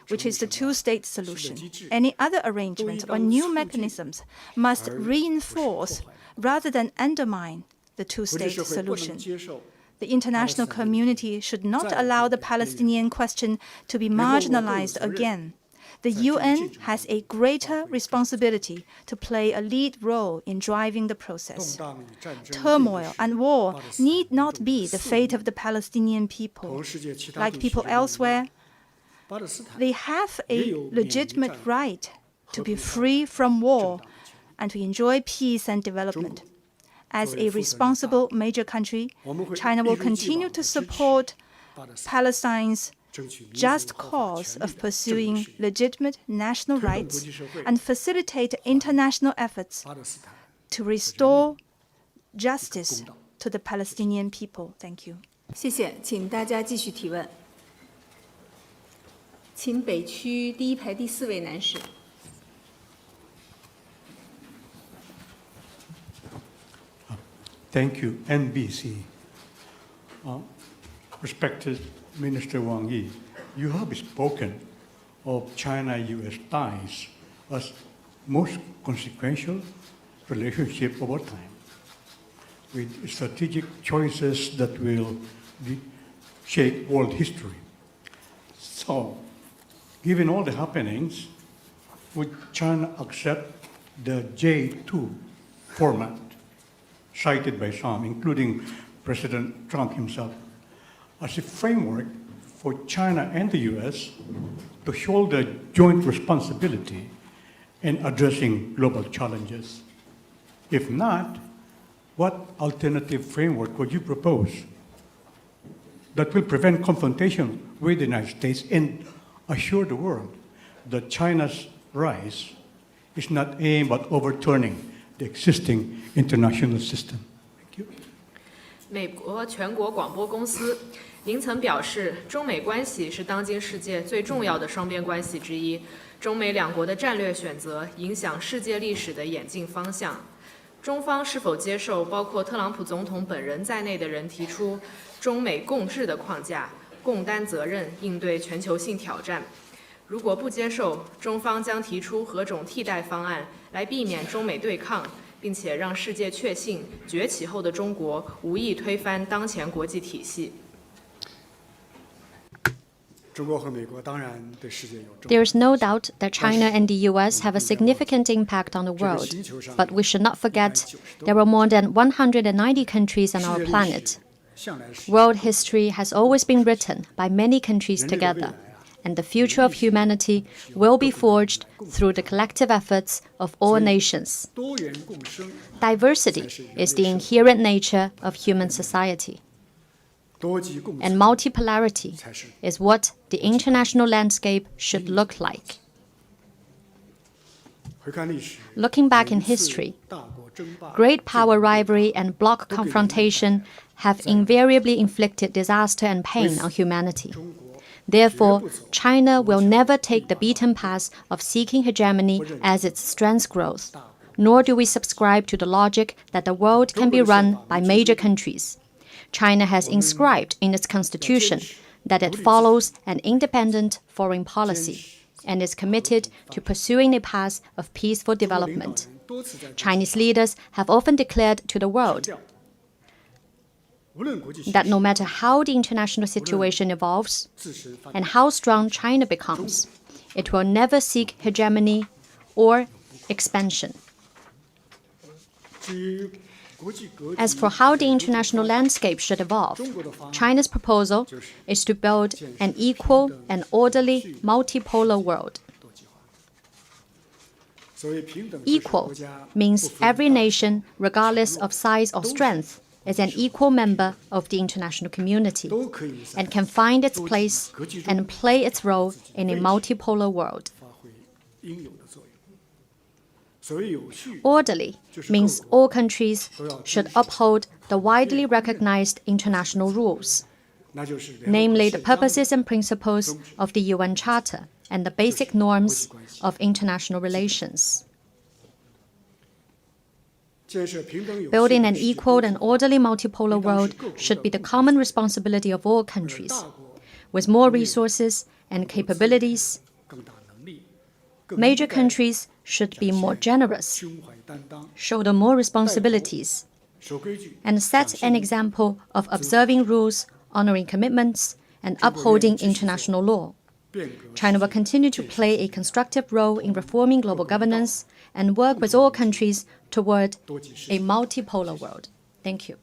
which is the two-state solution. Any other arrangement or new mechanisms must reinforce rather than undermine the two-state solution. The international community should not allow the Palestinian question to be marginalized again. The UN has a greater responsibility to play a lead role in driving the process. Turmoil and war need not be the fate of the Palestinian people. Like people elsewhere, they have a legitimate right to be free from war and to enjoy peace and development. As a responsible major country, China will continue to support Palestine's just cause of pursuing legitimate national rights and facilitate international efforts to restore justice to the Palestinian people. Thank you. 谢谢，请大家继续提问。请北区第一排第4位男士。Thank you, NBC. Respected Minister Wang Yi, you have spoken of China-US ties as most consequential relationship over time, with strategic choices that will shape world history. So, given all the happenings, would China accept the J2 format cited by some, including President Trump himself, as a framework for China and the US to shoulder joint responsibility in addressing global challenges? If not, what alternative framework would you propose that will prevent confrontation with the United States and assure the world that China's rise is not aimed at overturning the existing international system? Thank you. 美国全国广播公司您曾表示，中美关系是当今世界最重要的双边关系之一，中美两国的战略选择影响世界历史的演进方向。中方是否接受包括特朗普总统本人在内的人提出中美共治的框架，共担责任，应对全球性挑战？如果不接受，中方将提出何种替代方案来避免中美对抗，并且让世界确信崛起后的中国无意推翻当前国际体系。There is no doubt that China and the US have a significant impact on the world, but we should not forget there are more than 190 countries on our planet. World history has always been written by many countries together, and the future of humanity will be forged through the collective efforts of all nations. Diversity is the inherent nature of human society. And multipolarity is what the international landscape should look like. Looking back in history, great power rivalry and bloc confrontation have invariably inflicted disaster and pain on humanity. Therefore, China will never take the beaten path of seeking hegemony as its strength grows, nor do we subscribe to the logic that the world can be run by major countries. China has inscribed in its constitution that it follows an independent foreign policy and is committed to pursuing a path of peaceful development. Chinese leaders have often declared to the world that no matter how the international situation evolves and how strong China becomes, it will never seek hegemony or expansion. As for how the international landscape should evolve, China's proposal is to build an equal and orderly multipolar world. Equal means every nation, regardless of size or strength, is an equal member of the international community and can find its place and play its role in a multipolar world. Orderly means all countries should uphold the widely recognized international rules, namely the purposes and principles of the UN Charter and the basic norms of international relations. Building an equal and orderly multipolar world should be the common responsibility of all countries. with more resources and capabilities. Major countries should be more generous, shoulder more responsibilities, and set an example of observing rules, honoring commitments, and upholding international law. China will continue to play a constructive role in reforming global governance and work with all countries toward a multipolar world. Thank you.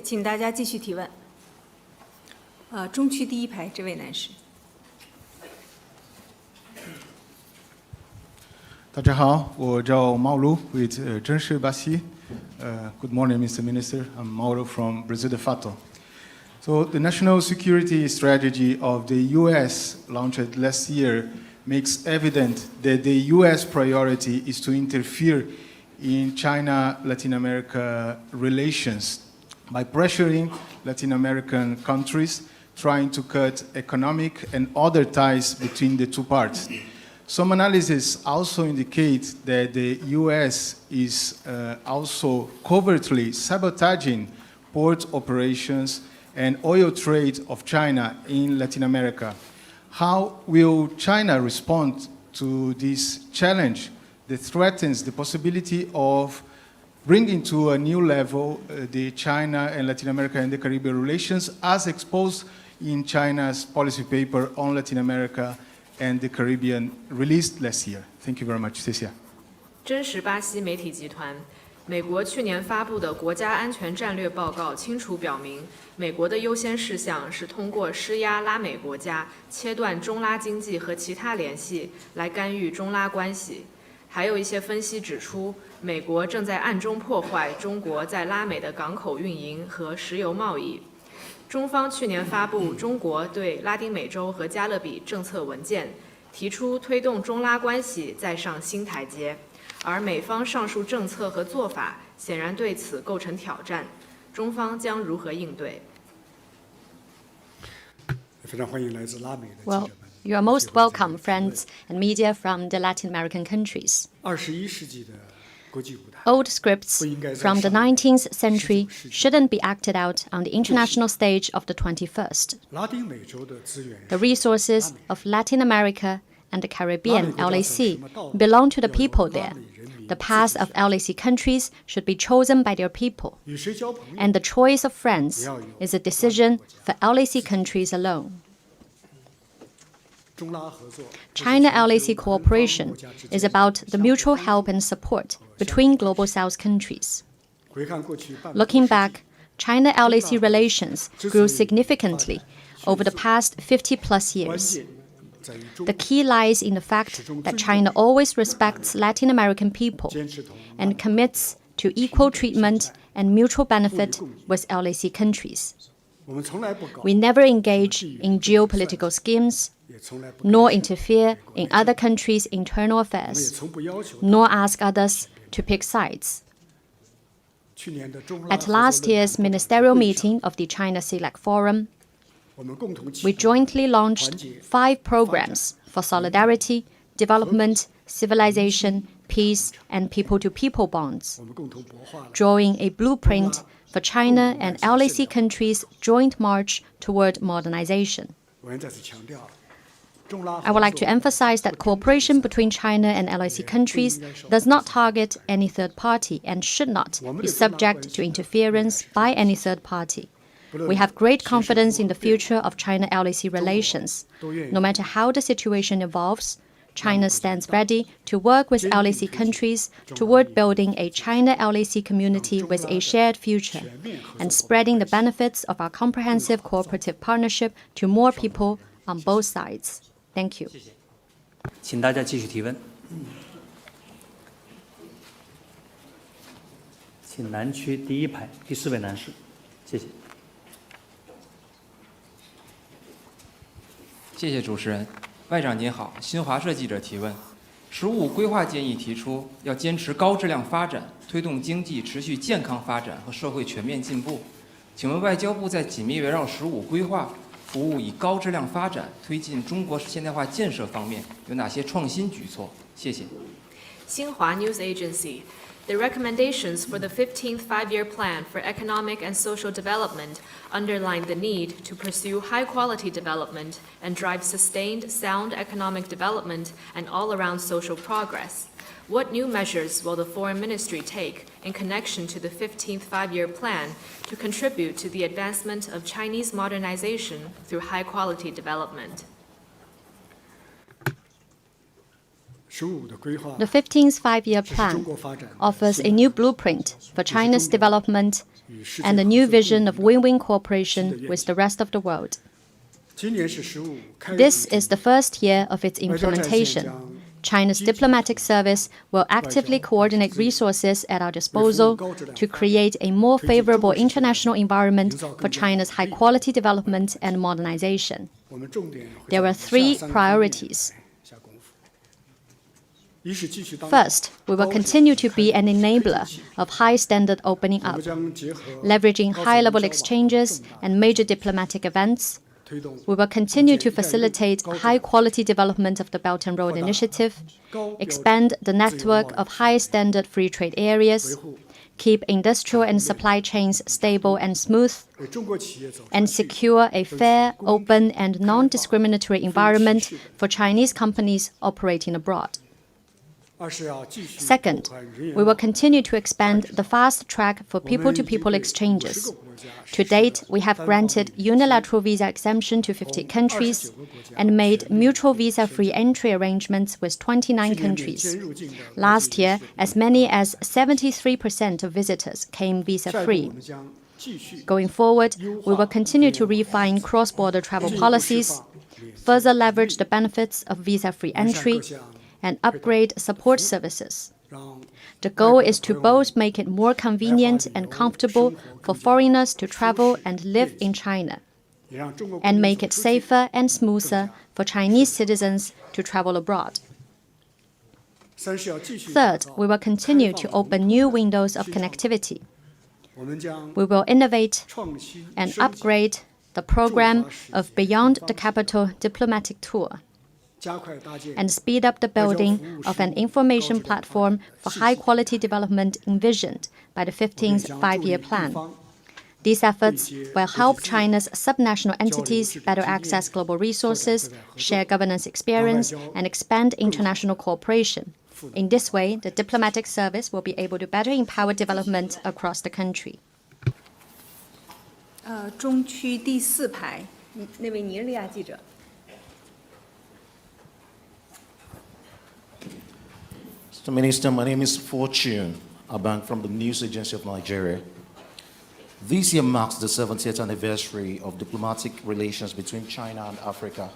请大家继续提问。中区第一排这位男士。大家好，我叫毛卢 with 真实巴西。Good morning, Mr. Minister. I'm Mauro from Brasil de Fato. So the national security strategy of the U.S. launched last year makes evident that the U.S. priority is to interfere in China-Latin America relations by pressuring Latin American countries, trying to cut economic and other ties between the two parts. Some analysis also indicate that the U.S. is also covertly sabotaging port operations and oil trade of China in Latin America. How will China respond to this challenge that threatens the possibility of bringing to a new level the China and Latin America and the Caribbean relations as exposed in China's policy paper on Latin America and the Caribbean released last year? Thank you very much. 谢谢。真实巴西媒体集团，美国去年发布的国家安全战略报告清楚表明，美国的优先事项是通过施压拉美国家切断中拉经济和其他联系，来干预中拉关系。还有一些分析指出，美国正在暗中破坏中国在拉美的港口运营和石油贸易。中方去年发布中国对拉丁美洲和加勒比政策文件，提出推动中拉关系再上新台阶，而美方上述政策和做法显然对此构成挑战，中方将如何应对？ 非常欢迎来自拉美的记者 Well, 们。 you are most welcome, friends and media from the Latin American countries. 21世纪的国际舞台 Old scripts from the 19th century shouldn't be acted out on the international stage of the 21st. 拉丁美洲的资源 The resources of Latin America and the Caribbean LAC belong to the people there. The path of LAC countries should be chosen by their people. 与谁交朋友 And the choice of friends is a decision for LAC countries alone. 中拉合作 China-LAC cooperation is about the mutual help and support between Global South countries. 回看过去半个 Looking back, China-LAC relations grew significantly over the past 50-plus years. 在于中 The key lies in the fact that China always respects Latin American people 坚持同 and commits to equal treatment and mutual benefit with LAC countries. 我们从来不搞 We never engage in geopolitical schemes, 也从来不 nor interfere in other countries' internal 我们也 affairs, 从不要求 nor ask others to pick sides. 去年的中拉 At last year's ministerial meeting of the China CELAC Forum, 我们共同启 we 动 jointly launched 5 programs for solidarity, development, civilization, peace, and people-to-people bonds, 我们共同擘画了 drawing a blueprint for China and LAC countries' joint march toward modernization. 我愿再次强调，中拉 I would like to emphasize that cooperation between China and LAC countries does not target any third party and should not be subject to interference by any third party. We have great confidence in the future of China-LAC relations. No matter how the situation evolves, China stands ready to work with LAC countries toward building a China-LAC community with a shared future and spreading the benefits of our comprehensive cooperative partnership to more people on both sides. Thank you. 请大家继续提问。请南区第一排第4位男士，谢谢。谢谢主持人。外长您好，新华社记者提问：“15规划建议提出要坚持高质量发展，推动经济持续健康发展和社会全面进步。请问外交部在紧密围绕15规划服务以高质量发展推进中国现代化建设方面有哪些创新举措？”谢谢。Xinhua News Agency, the recommendations for the 15th Five-Year Plan for Economic and Social Development underline the need to pursue high-quality development and drive sustained, sound economic development and all-around social progress. What new measures will the Foreign Ministry take in connection to the 15th Five-Year Plan to contribute to the advancement of Chinese modernization through high-quality development? The 15th Five-Year Plan offers a new blueprint for China's development and a new vision of win-win cooperation with the rest of the world. This is the first year of its implementation. China's diplomatic service will actively coordinate resources at our disposal to create a more favorable international environment for China's high-quality development and modernization. There are three priorities. First, we will continue to be an enabler of high-standard opening up, leveraging high-level exchanges and major diplomatic events. We will continue to facilitate high-quality development of the Belt and Road Initiative, expand the network of high-standard free trade areas, keep industrial and supply chains stable and smooth, and secure a fair, open, and non-discriminatory environment for Chinese companies operating abroad. Second, we will continue to expand the fast track for people-to-people exchanges. To date, we have granted unilateral visa exemption to 50 countries and made mutual visa-free entry arrangements with 29 countries. Last year, as many as 73% of visitors came visa-free. Going forward, we will continue to refine cross-border travel policies, further leverage the benefits of visa-free entry, and upgrade support services. The goal is to both make it more convenient and comfortable for foreigners to travel and live in China, and make it safer and smoother for Chinese citizens to travel abroad. Third, we will continue to open new windows of connectivity. We will innovate and upgrade the program of Beyond the Capital diplomatic tour, and speed up the building of an information platform for high-quality development envisioned by the 15th Five-Year Plan. These efforts will help China's subnational entities better access global resources, share governance experience, and expand international cooperation. In this way, the diplomatic service will be able to better empower development across the country. 中区第4排那位尼日利亚记者。Mr. Minister, my name is Fortune Abang from the News Agency of Nigeria. This year marks the 70th anniversary of diplomatic relations between China and Africa.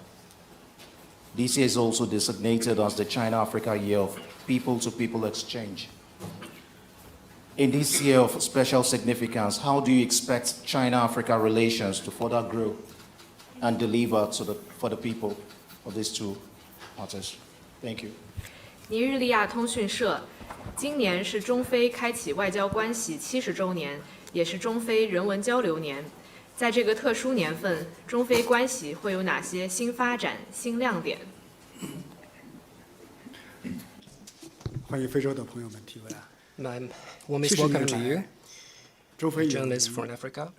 This year is also designated as the China-Africa Year of People-to-People Exchange. In this year of special significance, how do you expect China-Africa relations to further grow and deliver for the people of these two parties? Thank you. 尼日利亚通讯社，今年是中非开启外交关系70周年，也是中非人文交流年。在这个特殊年份，中非关系会有哪些新发展、新亮点？欢迎非洲的朋友们提问。My warmest welcome to you, journalists from Africa.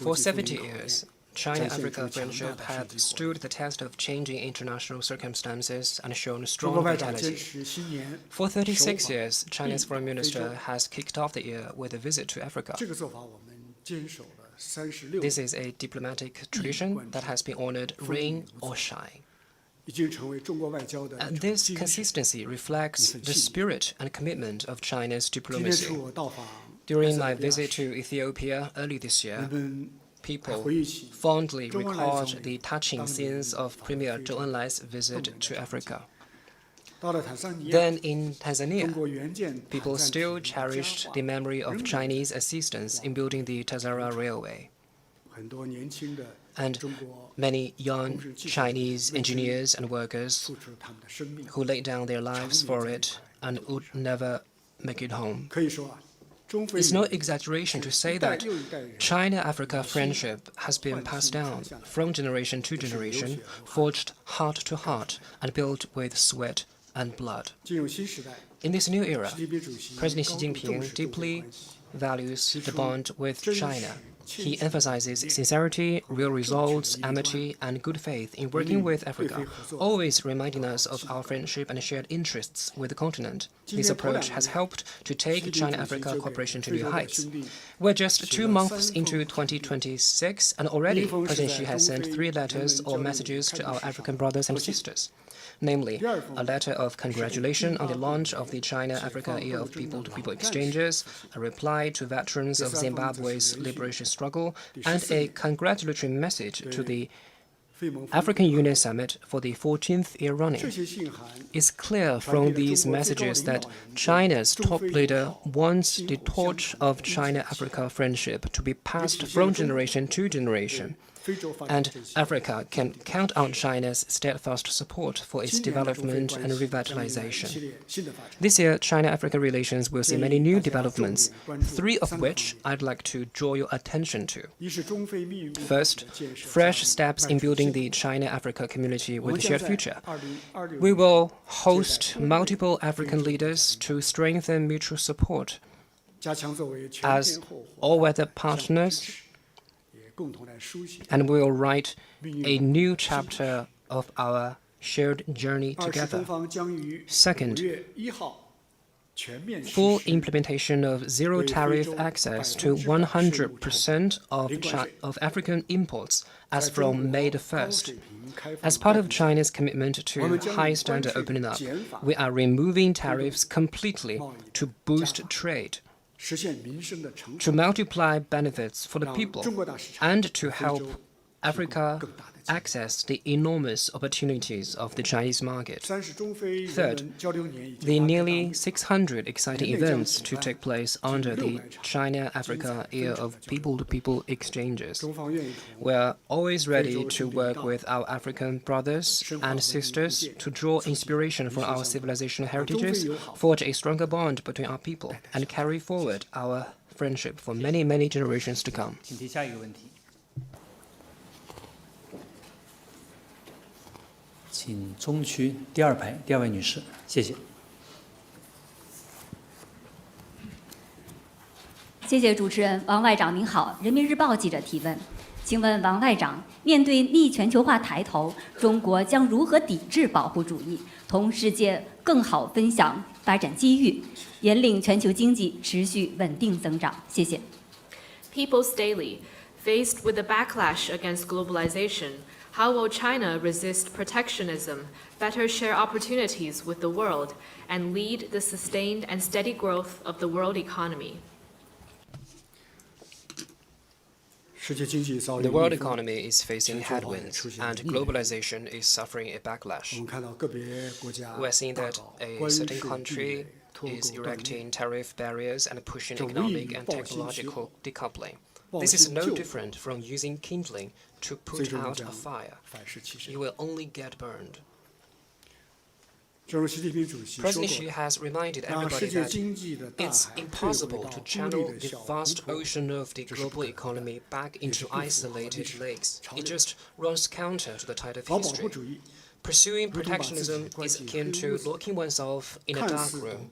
For 70 years, China-Africa friendship had stood the test of changing international circumstances and shown strong vitality. For 36 years, China's Foreign Minister has kicked off the year with a visit to Africa. This is a diplomatic tradition that has been honored rain or shine. And this consistency reflects the spirit and commitment of China's diplomacy. During my visit to Ethiopia early this year, people fondly recalled the touching scenes of Premier Zhou Enlai's visit to Africa. Then in Tanzania, people still cherished the memory of Chinese assistance in building the Tazara Railway. And many young Chinese engineers and workers who laid down their lives for it and would never make it home. It's no exaggeration to say that China-Africa friendship has been passed down from generation to generation, forged heart to heart, and built with sweat and blood. In this new era, President Xi Jinping deeply values the bond with China. He emphasizes sincerity, real results, amity, and good faith in working with Africa, always reminding us of our friendship and shared interests with the continent. This approach has helped to take China-Africa cooperation to new heights. We're just 2 months into 2026, and already President Xi has sent 3 letters or messages to our African brothers and sisters. Namely, a letter of congratulation on the launch of the China-Africa Year of People-to-People Exchanges, a reply to veterans of Zimbabwe's liberation struggle, and a congratulatory message to the African Union Summit for the 14th year running. It's clear from these messages that China's top leader wants the torch of China-Africa friendship to be passed from generation to generation, and Africa can count on China's steadfast support for its development and revitalization. This year, China-Africa relations will see many new developments, 3 of which I'd like to draw your attention to. First, fresh steps in building the China-Africa community with a shared future. We will host multiple African leaders to strengthen mutual support as all-weather partners, and we will write a new chapter of our shared journey together. Second, full implementation of zero-tariff access to 100% of African imports as from May the 1st. As part of China's commitment to high-standard opening up, we are removing tariffs completely to boost trade, to multiply benefits for the people, and to help Africa access the enormous opportunities of the Chinese market. Third, the nearly 600 exciting events to take place under the China-Africa Year of People-to-People Exchanges. We are always ready to work with our African brothers and sisters to draw inspiration from our civilizational heritages, forge a stronger bond between our people, and carry forward our friendship for many, many generations to come. 请中区第2排第2位女士，谢谢。谢谢主持人。王外长您好，人民日报记者提问，请问王外长，面对逆全球化抬头，中国将如何抵制保护主义，同世界更好分享发展机遇，引领全球经济持续稳定增长？谢谢。People's Daily, faced with the backlash against globalization, how will China resist protectionism, better share opportunities with the world, and lead the sustained and steady growth of the world economy? The world economy is facing headwinds, and globalization is suffering a backlash. We're seeing that a certain country is erecting tariff barriers and pushing economic and technological decoupling. This is no different from using kindling to put out a fire. You will only get burned. President Xi has reminded everybody that it's impossible to channel the vast ocean of the global economy back into isolated lakes. It just runs counter to the tide of history. Pursuing protectionism is akin to locking oneself in a dark room.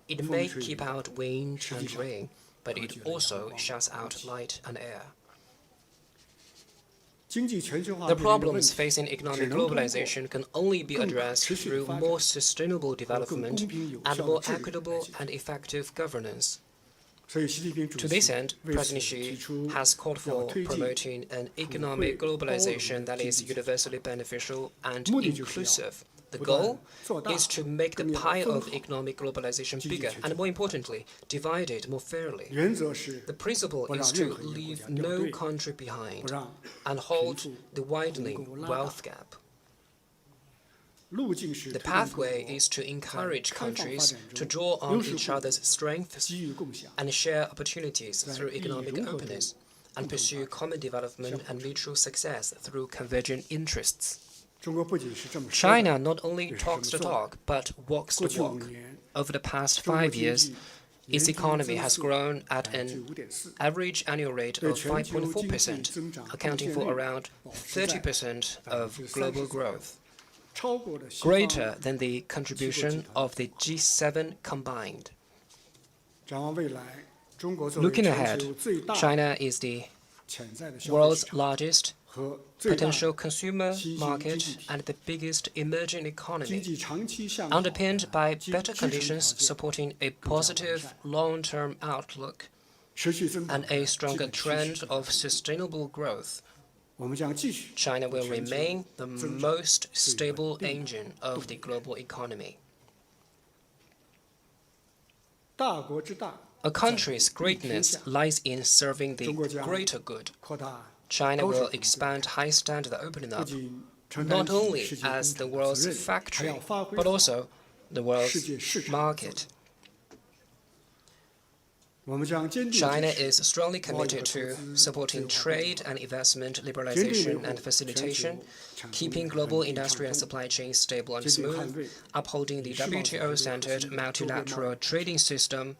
It may keep out wind and rain, but it also shuts out light and air. The problems facing economic globalization can only be addressed through more sustainable development and more equitable and effective governance. To this end, President Xi has called for promoting an economic globalization that is universally beneficial and inclusive. The goal is to make the pie of economic globalization bigger and, more importantly, divide it more fairly. The principle is to leave no country behind and halt the widening wealth gap. The pathway is to encourage countries to draw on each other's strengths and share opportunities through economic openness, and pursue common development and mutual success through convergent interests. China not only talks the talk, but walks the walk. Over the past 5 years, its economy has grown at an average annual rate of 5.4%, accounting for around 30% of global growth. greater than the contribution of the G7 combined. Looking ahead, China is the world's largest potential consumer market and the biggest emerging economy, underpinned by better conditions supporting a positive long-term outlook and a stronger trend of sustainable growth. China will remain the most stable engine of the global economy. A country's greatness lies in serving the greater good. China will expand high standard opening up, not only as the world's factory, but also the world's market. China is strongly committed to supporting trade and investment liberalization and facilitation, keeping global industry and supply chains stable and smooth, upholding the WTO-centered multilateral trading system,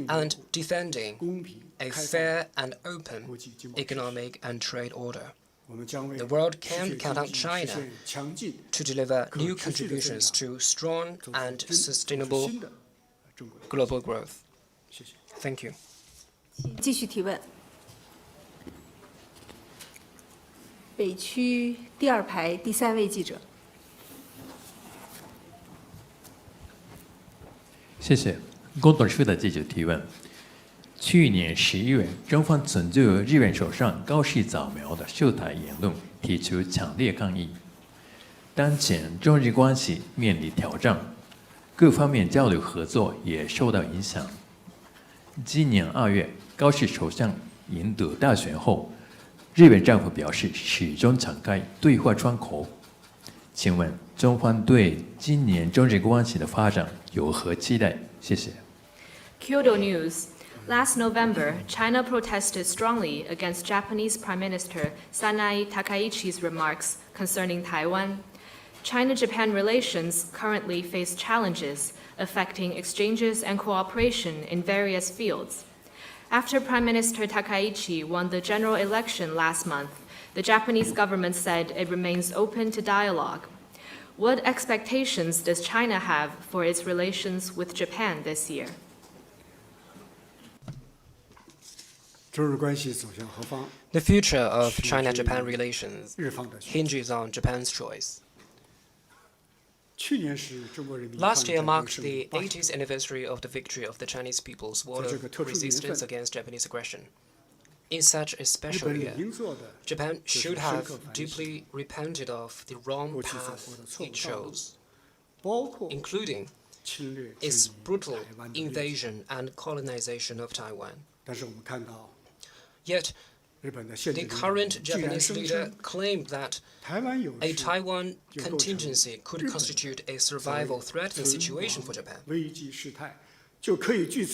and defending a fair and open economic and trade order. The world can count on China to deliver new contributions to strong and sustainable global growth. Thank you. 继续提问。北区第二排第3位记者。谢谢。共同社的记者提问：去年11月，中方曾就日本首相高市早苗的涉台言论提出强烈抗议。当前中日关系面临挑战，各方面交流合作也受到影响。今年2月，高市首相赢得大选后，日本政府表示始终敞开对话窗口。请问中方对今年中日关系的发展有何期待？谢谢。Kyoto News. Last November, China protested strongly against Japanese Prime Minister Sanae Takaichi's remarks concerning Taiwan. China-Japan relations currently face challenges affecting exchanges and cooperation in various fields. After Prime Minister Takaichi won the general election last month, the Japanese government said it remains open to dialogue. What expectations does China have for its relations with Japan this year? The future of China-Japan relations hinges on Japan's choice. Last year marked the 80th anniversary of the victory of the Chinese people's war of resistance against Japanese aggression. In such a special year, Japan should have deeply repented of the wrong path it chose, including its brutal invasion and colonization of Taiwan. Yet, the current Japanese leader claimed that a Taiwan contingency could constitute a survival threatening situation for Japan,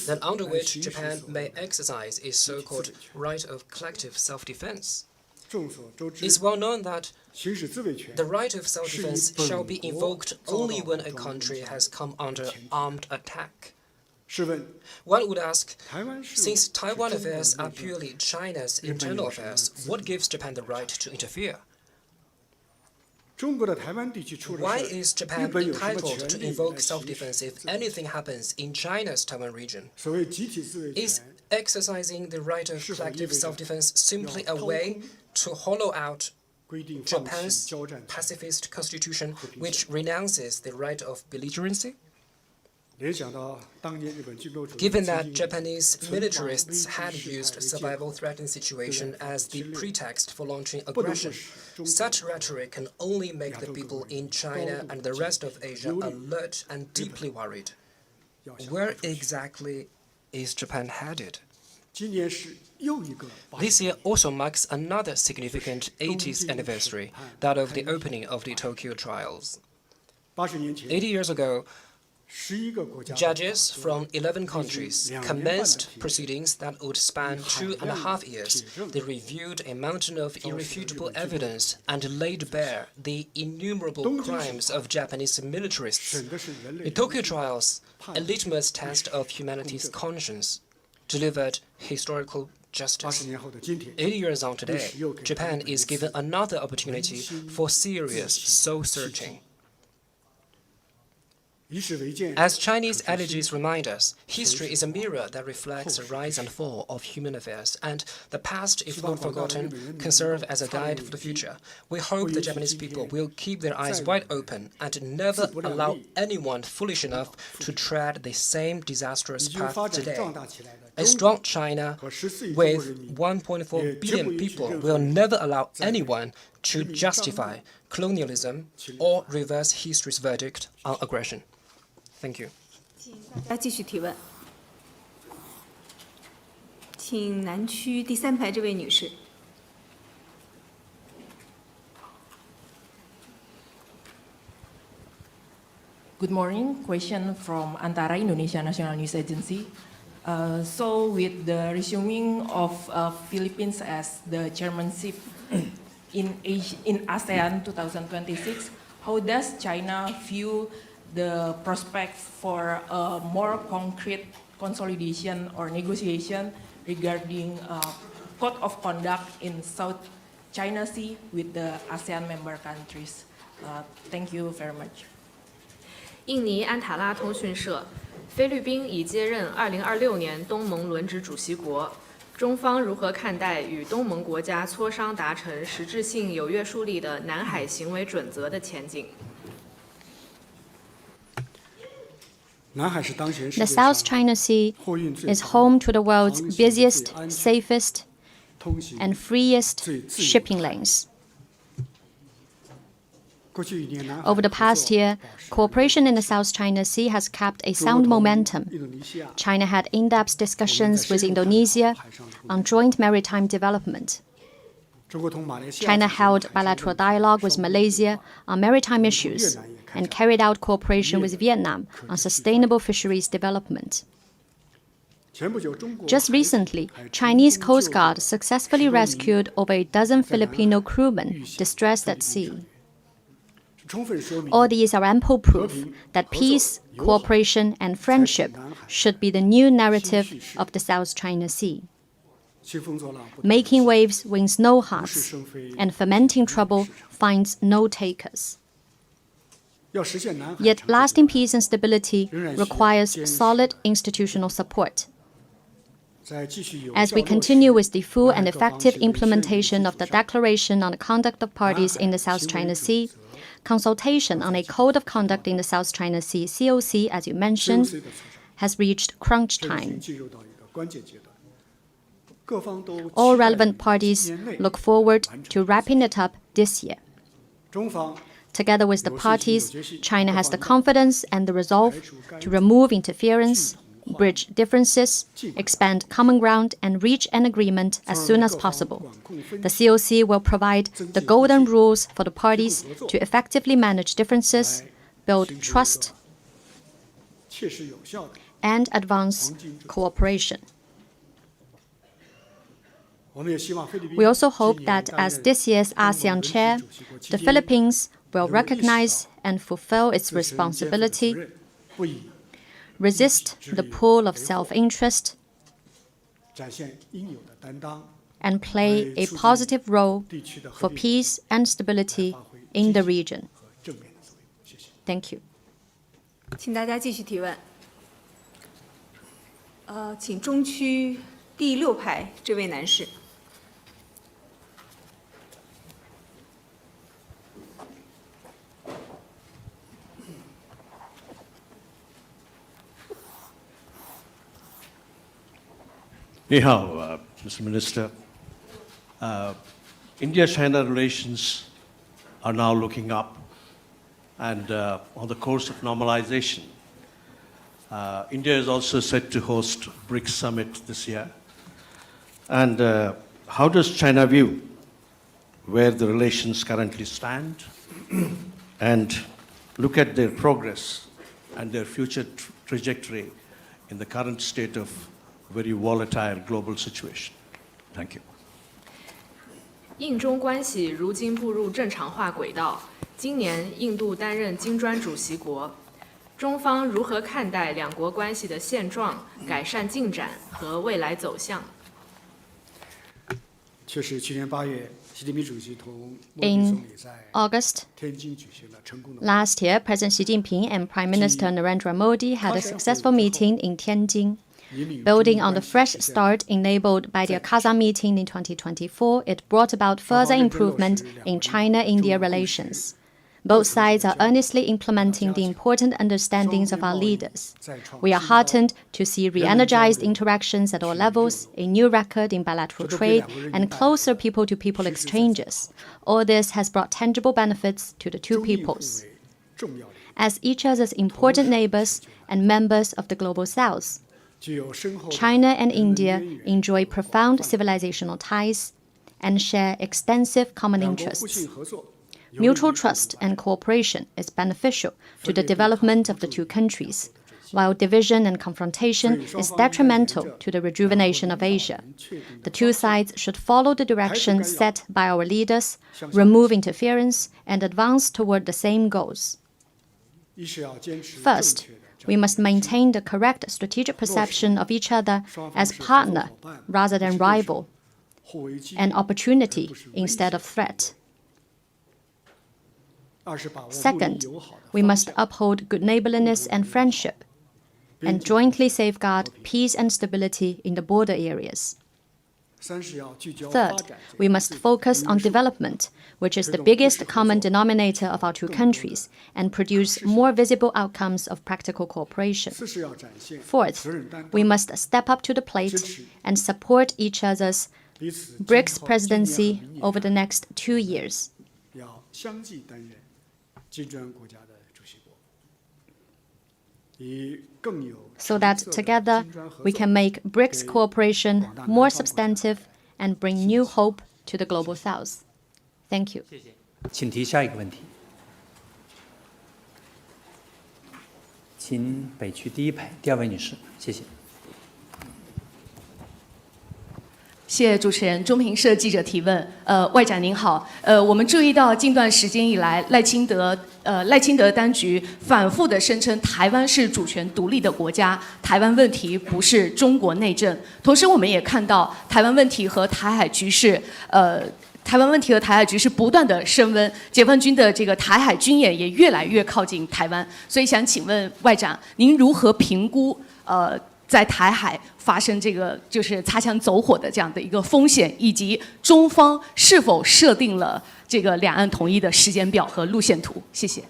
and under which Japan may exercise its so-called right of collective self-defense. It's well known that the right of self-defense shall be invoked only when a country has come under armed attack. One would ask, since Taiwan affairs are purely China's internal affairs, what gives Japan the right to interfere? Why is Japan entitled to invoke self-defense if anything happens in China's Taiwan region? Is exercising the right of collective self-defense simply a way to hollow out Japan's pacifist constitution, which renounces the right of belligerency? Given that Japanese militarists had used survival-threatening situation as the pretext for launching aggression, such rhetoric can only make the people in China and the rest of Asia alert and deeply worried. Where exactly is Japan headed? This year also marks another significant 80th anniversary, that of the opening of the Tokyo trials. 80 years ago, judges from 11 countries commenced proceedings that would span 2.5 years. They reviewed a mountain of irrefutable evidence and laid bare the innumerable crimes of Japanese militarists. The Tokyo trials, a litmus test of humanity's conscience, delivered historical justice. 80 years on today, Japan is given another opportunity for serious soul-searching. As Chinese adages remind us, history is a mirror that reflects the rise and fall of human affairs, and the past, if not forgotten, can serve as a guide for the future. We hope the Japanese people will keep their eyes wide open and never allow anyone foolish enough to tread the same disastrous path today. A strong China with 1.4 billion people will never allow anyone to justify colonialism or reverse history's verdict on aggression. Thank you. 大家继续提问，请南区第3排这位女士。Good morning. Question from Antara Indonesia National News Agency. So, with the resuming of Philippines as the chairmanship in ASEAN 2026, how does China view the prospects for a more concrete consolidation or negotiation regarding code of conduct in South China Sea with the ASEAN member countries? Thank you very much. 印尼安塔拉通讯社，菲律宾已接任2026年东盟轮值主席国，中方如何看待与东盟国家磋商达成实质性有约束力的南海行为准则的前景？ The South China Sea is home to the world's busiest, safest, and freest shipping lanes. Over the past year, cooperation in the South China Sea has kept a sound momentum. China had in-depth discussions with Indonesia on joint maritime development. China held bilateral dialogue with Malaysia on maritime issues and carried out cooperation with Vietnam on sustainable fisheries development. Just recently, Chinese Coast Guard successfully rescued over a dozen Filipino crewmen distressed at sea. All these are ample proof that peace, cooperation, and friendship should be the new narrative of the South China Sea. Making waves wins no hearts, and fomenting trouble finds no takers. Yet lasting peace and stability requires solid institutional support. As we continue with the full and effective implementation of the Declaration on the Conduct of Parties in the South China Sea, consultation on a Code of Conduct in the South China Sea, COC, as you mentioned, has reached crunch time. All relevant parties look forward to wrapping it up this year. Together with the parties, China has the confidence and the resolve to remove interference, bridge differences, expand common ground, and reach an agreement as soon as possible. The COC will provide the golden rules for the parties to effectively manage differences, build trust, and advance cooperation. We also hope that as this year's ASEAN chair, the Philippines will recognize and fulfill its responsibility, resist the pull of self-interest, and play a positive role for peace and stability in the region. Thank you. 请大家继续提问。请中区第6排这位男士。 Ni hao, Mr. Minister. India-China relations are now looking up and on the course of normalization. India is also set to host BRICS Summit this year. And how does China view where the relations currently stand and look at their progress and their future trajectory in the current state of very volatile global situation? Thank you. 印中关系如今步入正常化轨道。今年，印度担任金砖主席国，中方如何看待两国关系的现状、改善进展和未来走向？ In August last year, President Xi Jinping and Prime Minister Narendra Modi had a successful meeting in Tianjin. Building on the fresh start enabled by the Kazan meeting in 2024, it brought about further improvement in China-India relations. Both sides are earnestly implementing the important understandings of our leaders. We are heartened to see re-energized interactions at all levels, a new record in bilateral trade, and closer people-to-people exchanges. All this has brought tangible benefits to the two peoples. As each other's important neighbors and members of the Global South, China and India enjoy profound civilizational ties and share extensive common interests. Mutual trust and cooperation is beneficial to the development of the two countries, while division and confrontation is detrimental to the rejuvenation of Asia. The two sides should follow the direction set by our leaders, remove interference, and advance toward the same goals. First, we must maintain the correct strategic perception of each other as partner rather than rival, an opportunity instead of threat. Second, we must uphold good neighborliness and friendship, and jointly safeguard peace and stability in the border areas. Third, we must focus on development, which is the biggest common denominator of our two countries, and produce more visible outcomes of practical cooperation. Fourth, we must step up to the plate and support each other's BRICS presidency over the next 2 years. So that together we can make BRICS cooperation more substantive and bring new hope to the Global South. Thank you. 请提下一个问题。请北区第一排第二位女士，谢谢。谢谢主持人。中评社记者提问：外长您好，我们注意到近段时间以来，赖清德当局反复地声称台湾是主权独立的国家，台湾问题不是中国内政。同时，我们也看到台湾问题和台海局势，不断的升温，解放军的这个台海军演也越来越靠近台湾。所以想请问外长，您如何评估在台海发生这个就是擦枪走火的这样的一个风险，以及中方是否设定了这个两岸统一的时间表和路线图？谢谢。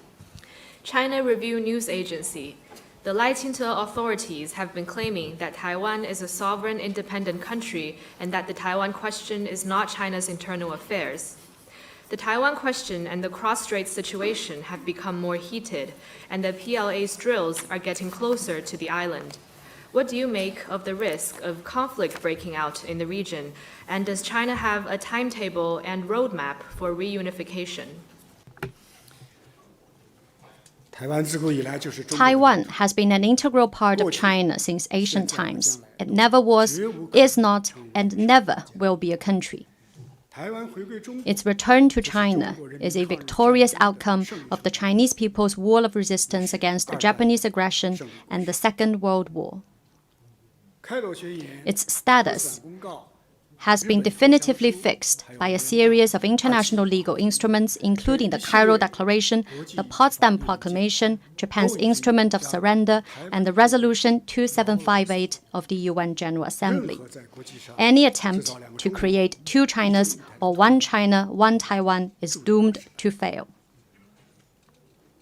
China Review News Agency. The Laiqingde authorities have been claiming that Taiwan is a sovereign independent country and that the Taiwan question is not China's internal affairs. The Taiwan question and the cross-strait situation have become more heated, and the PLA's drills are getting closer to the island. What do you make of the risk of conflict breaking out in the region, and does China have a timetable and roadmap for reunification? Taiwan has been an integral part of China since ancient times. It never was, is not, and never will be a country. Its return to China is a victorious outcome of the Chinese people's war of resistance against Japanese aggression and the Second World War. Its status has been definitively fixed by a series of international legal instruments, including the Cairo Declaration, the Potsdam Proclamation, Japan's Instrument of Surrender, and the Resolution 2758 of the UN General Assembly. Any attempt to create two Chinas or one China, one Taiwan is doomed to fail.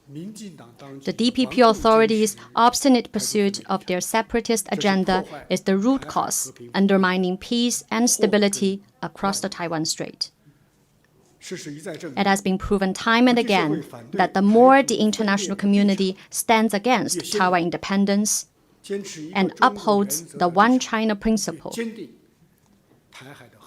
The DPP authorities' obstinate pursuit of their separatist agenda is the root cause, undermining peace and stability across the Taiwan Strait. It has been proven time and again that the more the international community stands against Taiwan independence and upholds the One China principle,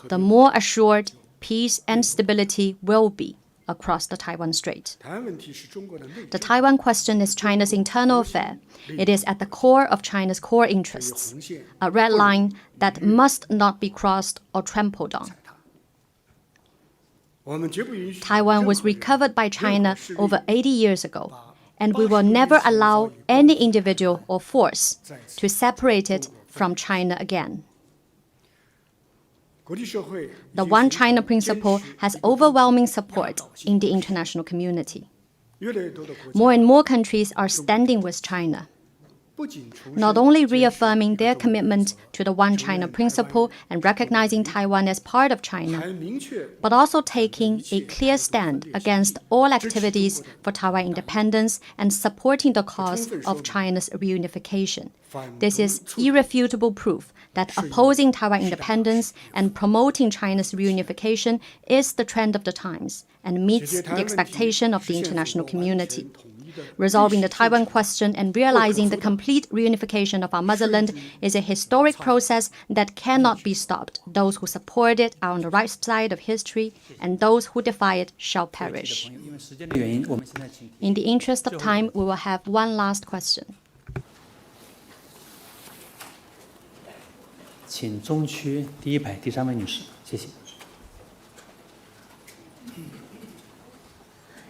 the more assured peace and stability will be across the Taiwan Strait. The Taiwan question is China's internal affair. It is at the core of China's core interests, a red line that must not be crossed or trampled on. Taiwan was recovered by China over 80 years ago, and we will never allow any individual or force to separate it from China again. The One China principle has overwhelming support in the international community. More and more countries are standing with China, not only reaffirming their commitment to the One China principle and recognizing Taiwan as part of China, but also taking a clear stand against all activities for Taiwan independence and supporting the cause of China's reunification. This is irrefutable proof that opposing Taiwan independence and promoting China's reunification is the trend of the times and meets the expectation of the international community. Resolving the Taiwan question and realizing the complete reunification of our motherland is a historic process that cannot be stopped. Those who support it are on the right side of history, and those who defy it shall perish. In the interest of time, we will have one last question. 请中区第一排第3位女士，谢谢。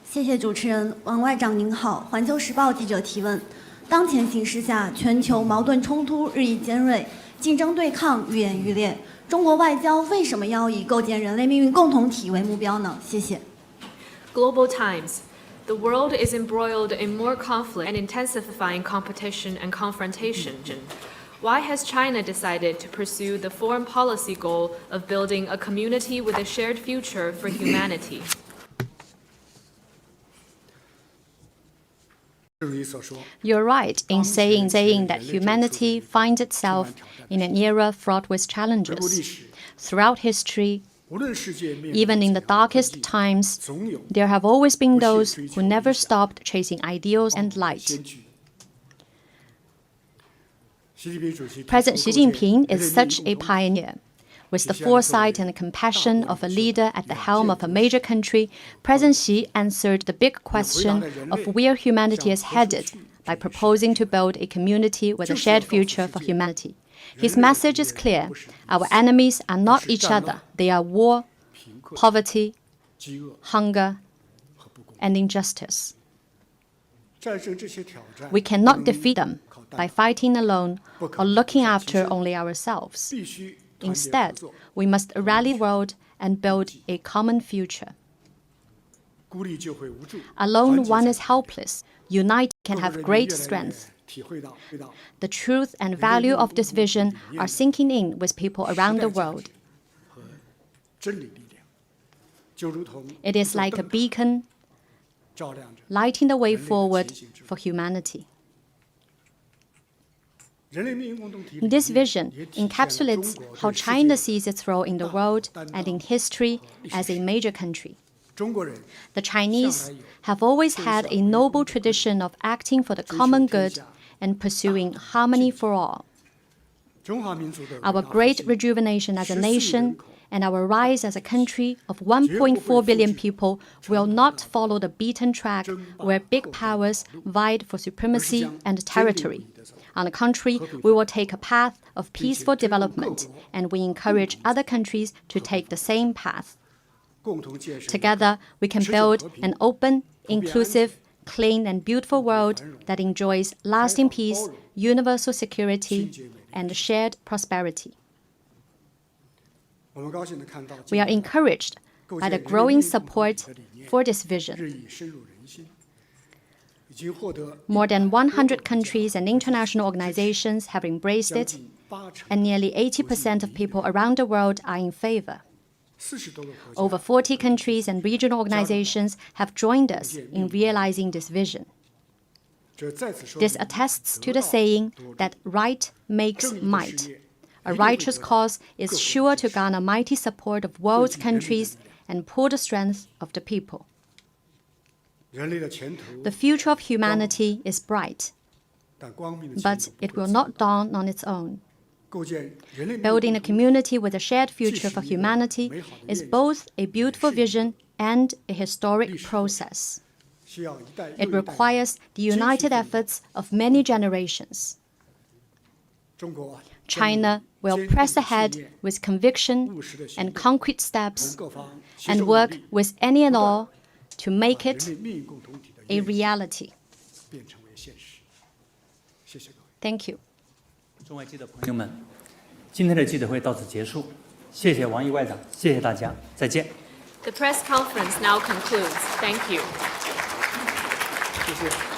谢谢主持人，王外长您好，环球时报记者提问：当前形势下，全球矛盾冲突日益尖锐，竞争对抗愈演愈烈，中国外交为什么要以构建人类命运共同体为目标呢？谢谢。Global times. The world is embroiled in more conflict and intensifying competition and confrontation. Why has China decided to pursue the foreign policy goal of building a community with a shared future for humanity? You're right in saying that humanity finds itself in an era fraught with challenges. Throughout history, even in the darkest times, there have always been those who never stopped chasing ideals and light. President Xi Jinping is such a pioneer. With the foresight and the compassion of a leader at the helm of a major country, President Xi answered the big question of where humanity is headed by proposing to build a community with a shared future for humanity. His message is clear. Our enemies are not each other. They are war, poverty, hunger, and injustice. We cannot defeat them by fighting alone or looking after only ourselves. Instead, we must rally the world and build a common future. Alone, one is helpless. United, can have great strength. The truth and value of this vision are sinking in with people around the world. It is like a beacon lighting the way forward for humanity. This vision encapsulates how China sees its role in the world and in history as a major country. The Chinese have always had a noble tradition of acting for the common good and pursuing harmony for all. Our great rejuvenation as a nation and our rise as a country of 1.4 billion people will not follow the beaten track where big powers vied for supremacy and territory. On the contrary, we will take a path of peaceful development, and we encourage other countries to take the same path. Together, we can build an open, inclusive, clean, and beautiful world that enjoys lasting peace, universal security, and shared prosperity. We are encouraged by the growing support for this vision. More than 100 countries and international organizations have embraced it, and nearly 80% of people around the world are in favor. Over 40 countries and regional organizations have joined us in realizing this vision. This attests to the saying that right makes might. A righteous cause is sure to garner mighty support of world's countries and pull the strength of the people. The future of humanity is bright, but it will not dawn on its own. Building a community with a shared future for humanity is both a beautiful vision and a historic process. It requires the united efforts of many generations. China will press ahead with conviction and concrete steps and work with any and all to make it a reality. Thank you. 中外记者朋友们，今天的记者会到此结束。谢谢王毅外长，谢谢大家，再见。The press conference now concludes. Thank you. 谢谢。